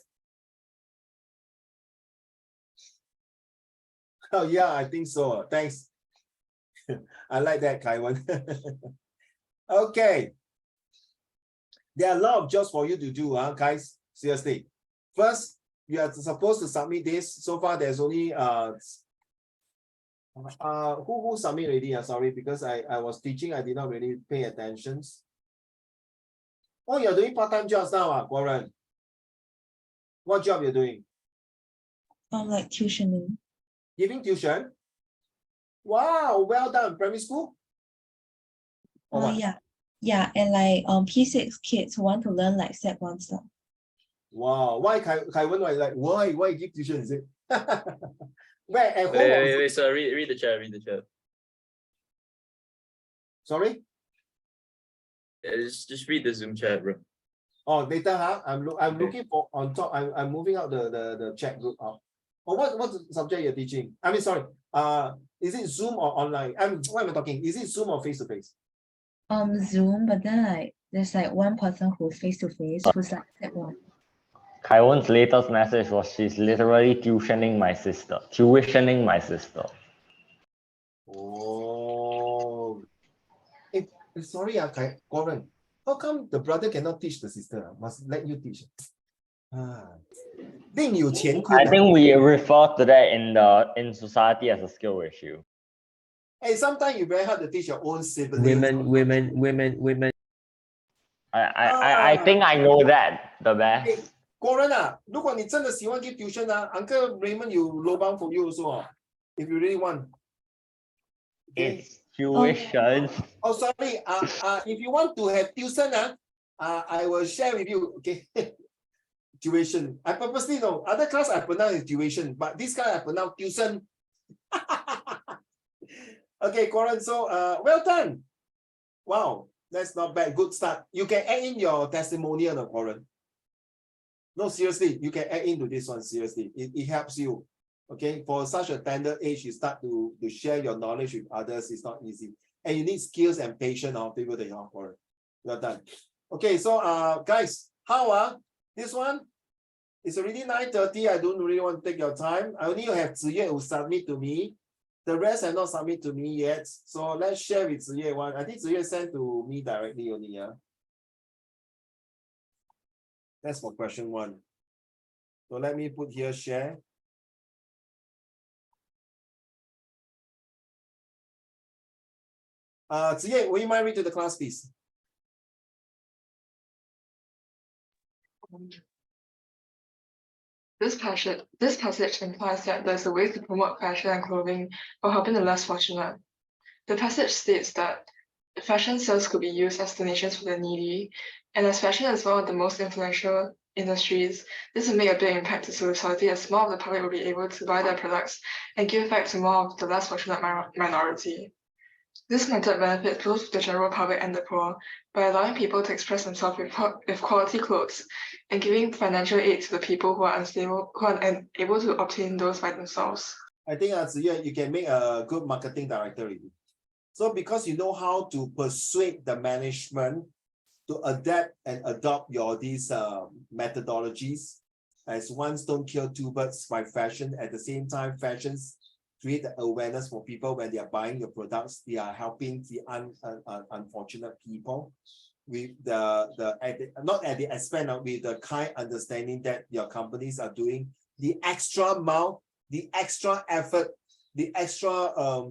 Oh yeah, I think so. Thanks. I like that, Kaiwan. Okay. There are a lot of jobs for you to do, guys. Seriously. First, you are supposed to submit this. So far, there's only who submit already? Sorry, because I was teaching, I did not really pay attention. Oh, you're doing part-time jobs now, Warren. What job you're doing? Like tuitioning. Giving tuition? Wow, well done. Primary school? Or what? Yeah, and like P6 kids who want to learn like Sec1 stuff. Wow, why Kaiwan like why you give tuition? Is it? Where at home? Wait, so read the chat, Sorry? Just read the Zoom chat, bro. Oh, later, I'm looking for on top. I'm moving out the chat group out. Oh, what's the subject you're teaching? I mean, sorry. Is it Zoom or online? What am I talking? Is it Zoom or face to face? Zoom, but then like there's like one person who's face to face who's like Sec1. Kaiwan's latest message was she's literally tuitioning my sister. Oh. Sorry, Gordon. How come the brother cannot teach the sister? Must let you teach. I think we refer to that in society as a skill issue. Hey, sometimes you very hard to teach your own siblings. Women. I think I know that the best. 国人啊，如果你真的喜欢 give tuition Uncle Raymond 有 lobang for you also if you really want. It's tuition. Oh, sorry. If you want to have tuition, I will share with you. Okay. Tuition. I purposely know. Other class I pronounce it tuition, but this class I pronounce tuition. Okay, Corin. So, well done. Wow, that's not bad. Good start. You can add in your testimonial, Corin. No, seriously, you can add into this one. Seriously, it helps you. Okay, for such a tender age, you start to share your knowledge with others. It's not easy, and you need skills and patience of people that you have for it. Well done. Okay, so guys, how this one? It's already 9:30. I don't really want to take your time. I only have Ziyue who submit to me. The rest have not submit to me yet. So let's share with Ziyue one. I think Ziyue sent to me directly only. That's for question 1. So let me put here share. Ziyue, will you mind read to the class, please? This passage implies that there's a way to promote fashion and clothing while helping the less fortunate. The passage states that fashion sales could be used as donations for the needy, and as fashion is one of the most influential industries, this will make a big impact to society as more of the public will be able to buy their products and give back to more of the less fortunate minority. This method benefits both the general public and the poor by allowing people to express themselves with quality clothes and giving financial aid to the people who are unable to obtain those by themselves. I think you can make a good marketing director. So because you know how to persuade the management to adapt and adopt these methodologies, as one stone kill two birds by fashion. At the same time, fashions create the awareness for people when they are buying your products. They are helping the unfortunate people with not at the expense of with the kind understanding that your companies are doing the extra mile, the extra effort, the extra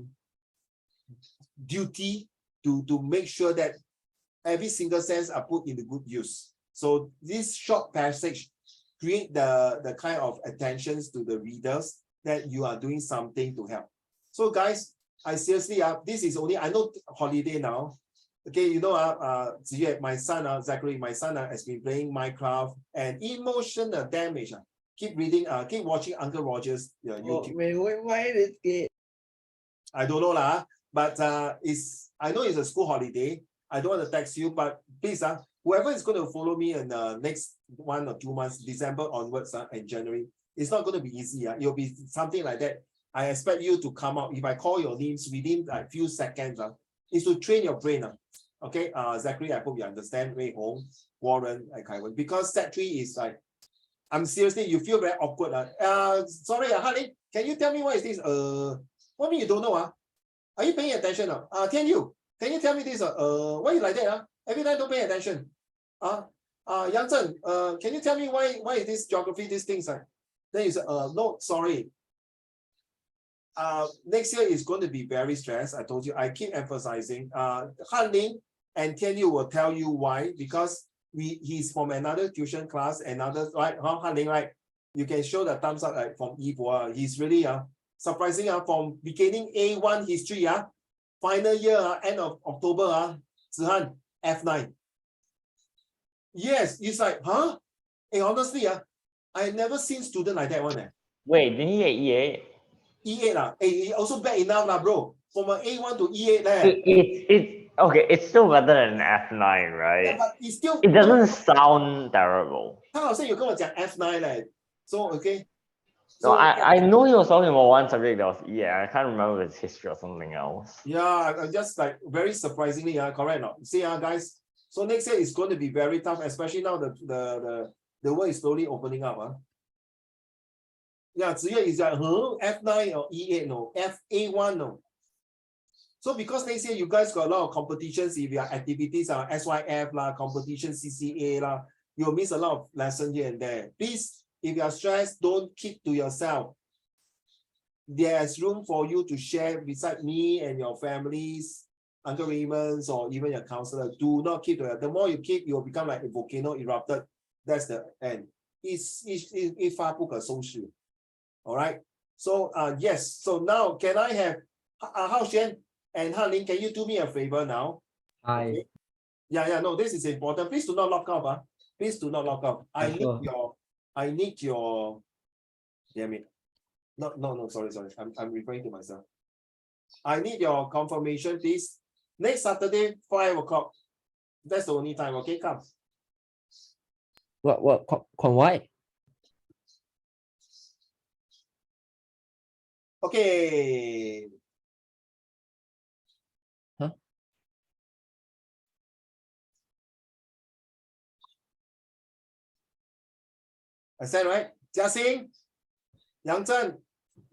duty to make sure that every single cent are put into good use. So this short passage create the kind of attentions to the readers that you are doing something to help. So guys, I seriously, this is only, I know holiday now. Okay, you know, Ziyue, my son, Zachary, my son has been playing Minecraft and emotional damage. Keep reading, keep watching Uncle Roger's YouTube. Why did it? I don't know lah, but I know it's a school holiday. I don't want to text you, but please, whoever is going to follow me in the next 1 or 2 months, December onwards and January, it's not going to be easy. It'll be something like that. I expect you to come out. If I call your names within like few seconds, is to train your brain. Okay, Zachary, I hope you understand. Wei Hong, Warren, and Kaiwan. Because Sec 3 is like, I'm seriously, you feel very awkward. Sorry, Harley, can you tell me what is this? What mean you don't know? Are you paying attention? Tian Yu, can you tell me this? Why you like that? Every time don't pay attention. Yang Zhen, can you tell me why is this geography, these things? Then you say, no, sorry. Next year is going to be very stressed. I told you, I keep emphasizing. Han Ling and Tian Yu will tell you why, because he's from another tuition class, another, right? Han Ling, right? You can show the thumbs up like from Yibo. He's really surprising from beginning A1 history, final year, end of October, Zihan, F9. Yes, it's like, huh? Hey, honestly, I've never seen student like that one. Wait, didn't he get E8? E8 he also bad enough bro. From an A1 to E8 It's okay, it's still better than F9, right? Yeah, but it's still, it doesn't sound terrible. 他好像有跟我讲 F9 so okay. So I know he was talking about one subject that was E8. I can't remember if it's history or something else. Yeah, just like very surprisingly, correct now. See, guys. So next year is going to be very tough, especially now the world is slowly opening up. Yeah, Ziyue is like, F9 or E8 no, FA1 no. So because next year you guys got a lot of competitions, if your activities are SYF lah, competition CCA lah, you'll miss a lot of lessons here and there. Please, if you are stressed, don't keep to yourself. There's room for you to share beside me and your families, Uncle Raymond's, or even your counselor. Do not keep to it. The more you keep, you will become like a volcano erupted. That's the end. It's 一发不可收拾. All right. So yes. So now can I have Hao Xuan and Han Ling? Can you do me a favor now? Hi. Okay. Yeah. No, this is important. Please do not lock off. Please do not lock off. I need your. Damn it. No. Sorry. I'm referring to myself. I need your confirmation, please. Next Saturday, 5 o'clock. That's the only time. Okay, come. What? Why? Okay. Huh? I said right? Jiaxing, Yang Zhen,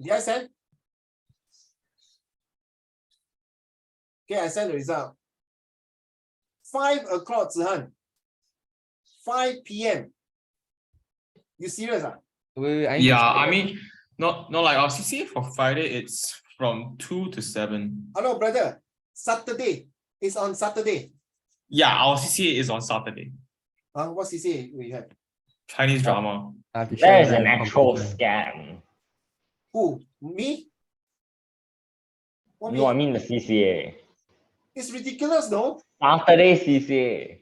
did I send? Okay, I sent the result. 5 o'clock, Zihan. 5 p.m. You serious? Wait, I mean, no, like our CCA for Friday, it's from 2 to 7. Hello, brother. Saturday. It's on Saturday. Yeah, our CCA is on Saturday. What CCA we have? Chinese drama. That is an actual scam. Who? Me? What No, I mean the CCA. It's ridiculous, no? Saturday CCA.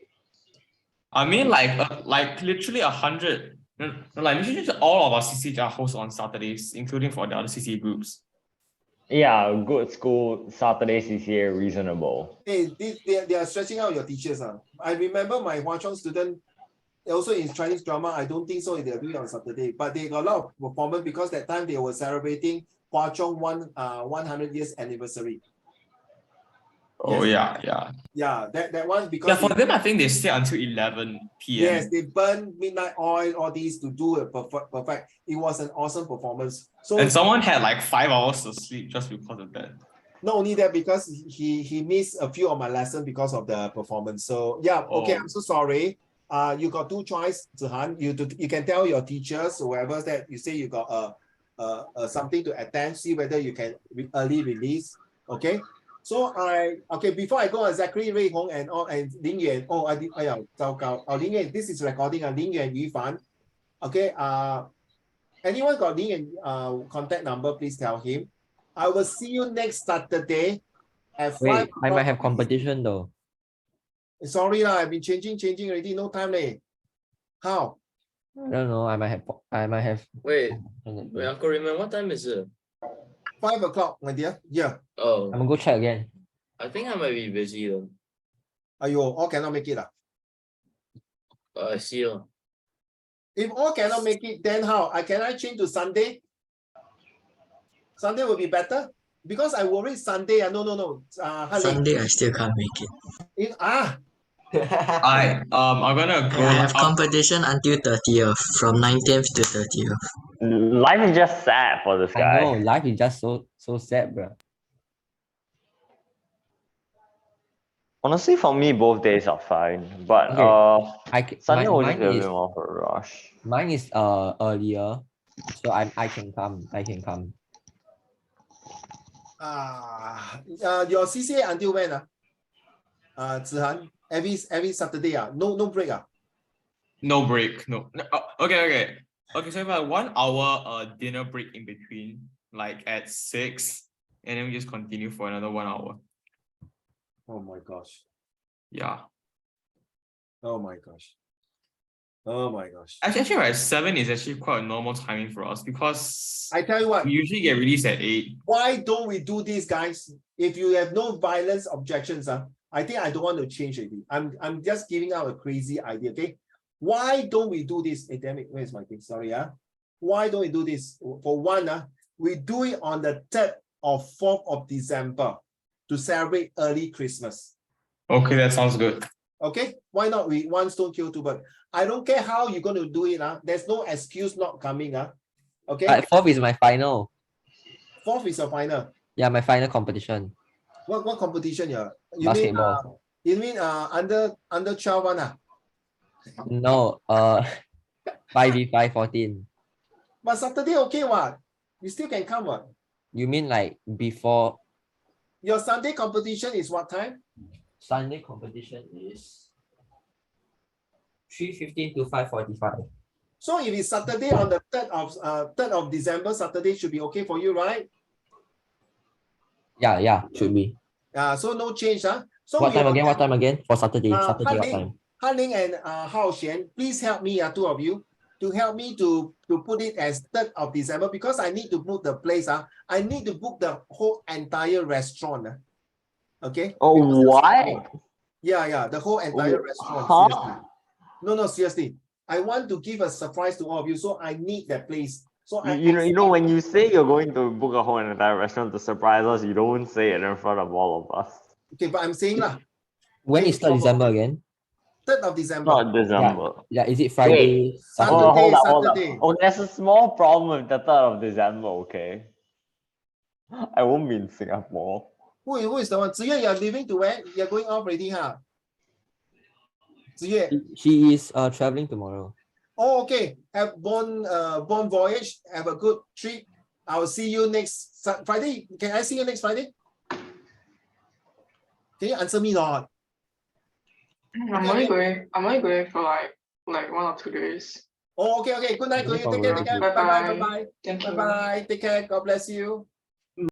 I mean, like literally 100. No, like literally all of our CCA are hosted on Saturdays, including for the other CCA groups. Yeah, good school Saturday CCA reasonable. Hey, they are stretching out your teachers. I remember my Hua Chong student, also in Chinese drama. I don't think so. They're doing it on Saturday, but they got a lot of performance because that time they were celebrating Hua Chong 100 years anniversary. Oh yes. Yeah. That one because for them I think they stay until 11 p.m. Yes, they burn midnight oil, all these to do a perfect. It was an awesome performance. So and someone had like 5 hours of sleep just because of that. Not only that, because he missed a few of my lessons because of the performance. So yeah, okay, I'm so sorry. You got 2 choices, Zihan. You can tell your teachers, whoever that you say you got something to attend, see whether you can early release. Okay. So before I go on Zachary, Rui Hong and Ling Yuan. Ling Yuan, this is recording. Ling Yuan, Yu Fan. Okay. Anyone got Ling Yuan contact number? Please tell him. I will see you next Saturday at 5 Wait, I might have o'clock. competition though. Sorry lah, I've been changing already. No time leh. How? I don't know. I might have. Wait, Uncle Raymond, what time is it? 5 o'clock, my dear. Yeah. Oh, I'm gonna go check again. I think I might be busy then. Ayo, all cannot make it. I see. If all cannot make it, then how? Can I change to Sunday? Sunday will be better because I worry Sunday. No. Sunday, I still can't make it. I'm gonna go. I have competition until 30th, from 19th to 30th. Life is just sad for this I guy. know life is just so sad, bro. Honestly, for me, both days are fine. But Sunday will just be a bit more of a rush. Mine is earlier, so I can come. Your CCA until when? Zihan, every Saturday. No break. No break. No. Okay. So if I 1 hour dinner break in between, like at 6, and then we just continue for another 1 hour. Oh my gosh. Yeah. Oh my gosh. Actually, right, 7 is actually quite a normal timing for us because I tell you what, we usually get released at 8. why don't we do this, guys? If you have no violence objections, I think I don't want to change it. I'm just giving out a crazy idea, okay? Why don't we do this? Hey, damn it, where's my thing? Sorry, Why don't we do this? For one, we do it on the 3rd or 4th of December to celebrate early Christmas. Okay, that sounds good. Okay, why not? We one stone kill two birds. I don't care how you're going to do it. There's no excuse not coming. Okay. 4th is my final. 4th is your final. Yeah, my final competition. What competition? You Basketball. mean under 12 one? No, 5v5 14. But Saturday okay what? You still can come what? You mean like before? Your Sunday competition is what time? Sunday competition is 3:15 to 5:45. So if it's Saturday on the 3rd of December, Saturday should be okay for you, right? Yeah, should be. So no change. So what time again? For Saturday. Saturday what time? Han Ling and Hao Xian, please help me, two of you, to help me to put it as 3rd of December because I need to book the place. I need to book the whole entire restaurant. Okay. Oh, what? Yeah, the whole entire restaurant. Huh? Seriously. No, seriously. I want to give a surprise to all of you, so I need that place. So you know, when you say you're going to book a whole entire restaurant to surprise us, you don't say it in front of all of us. Okay, but I'm saying when is 3rd December again? 3rd of December. Not December. Yeah, is it Friday? Wait, Saturday, hold up. Oh, there's a small problem with the 3rd of December, okay? I won't be in Singapore. Who is the one? Ziyue, you're leaving to where? You're going off already, Ziyue. She is traveling tomorrow. Oh, okay. Have bon voyage. Have a good trip. I will see you next Friday. Can I see you next Friday? Can you answer me, Lord? I'm only going for like 1 or 2 days. Oh, okay. Good night. Take care. Bye-bye. Thank you. Bye-bye. Take care. God bless you.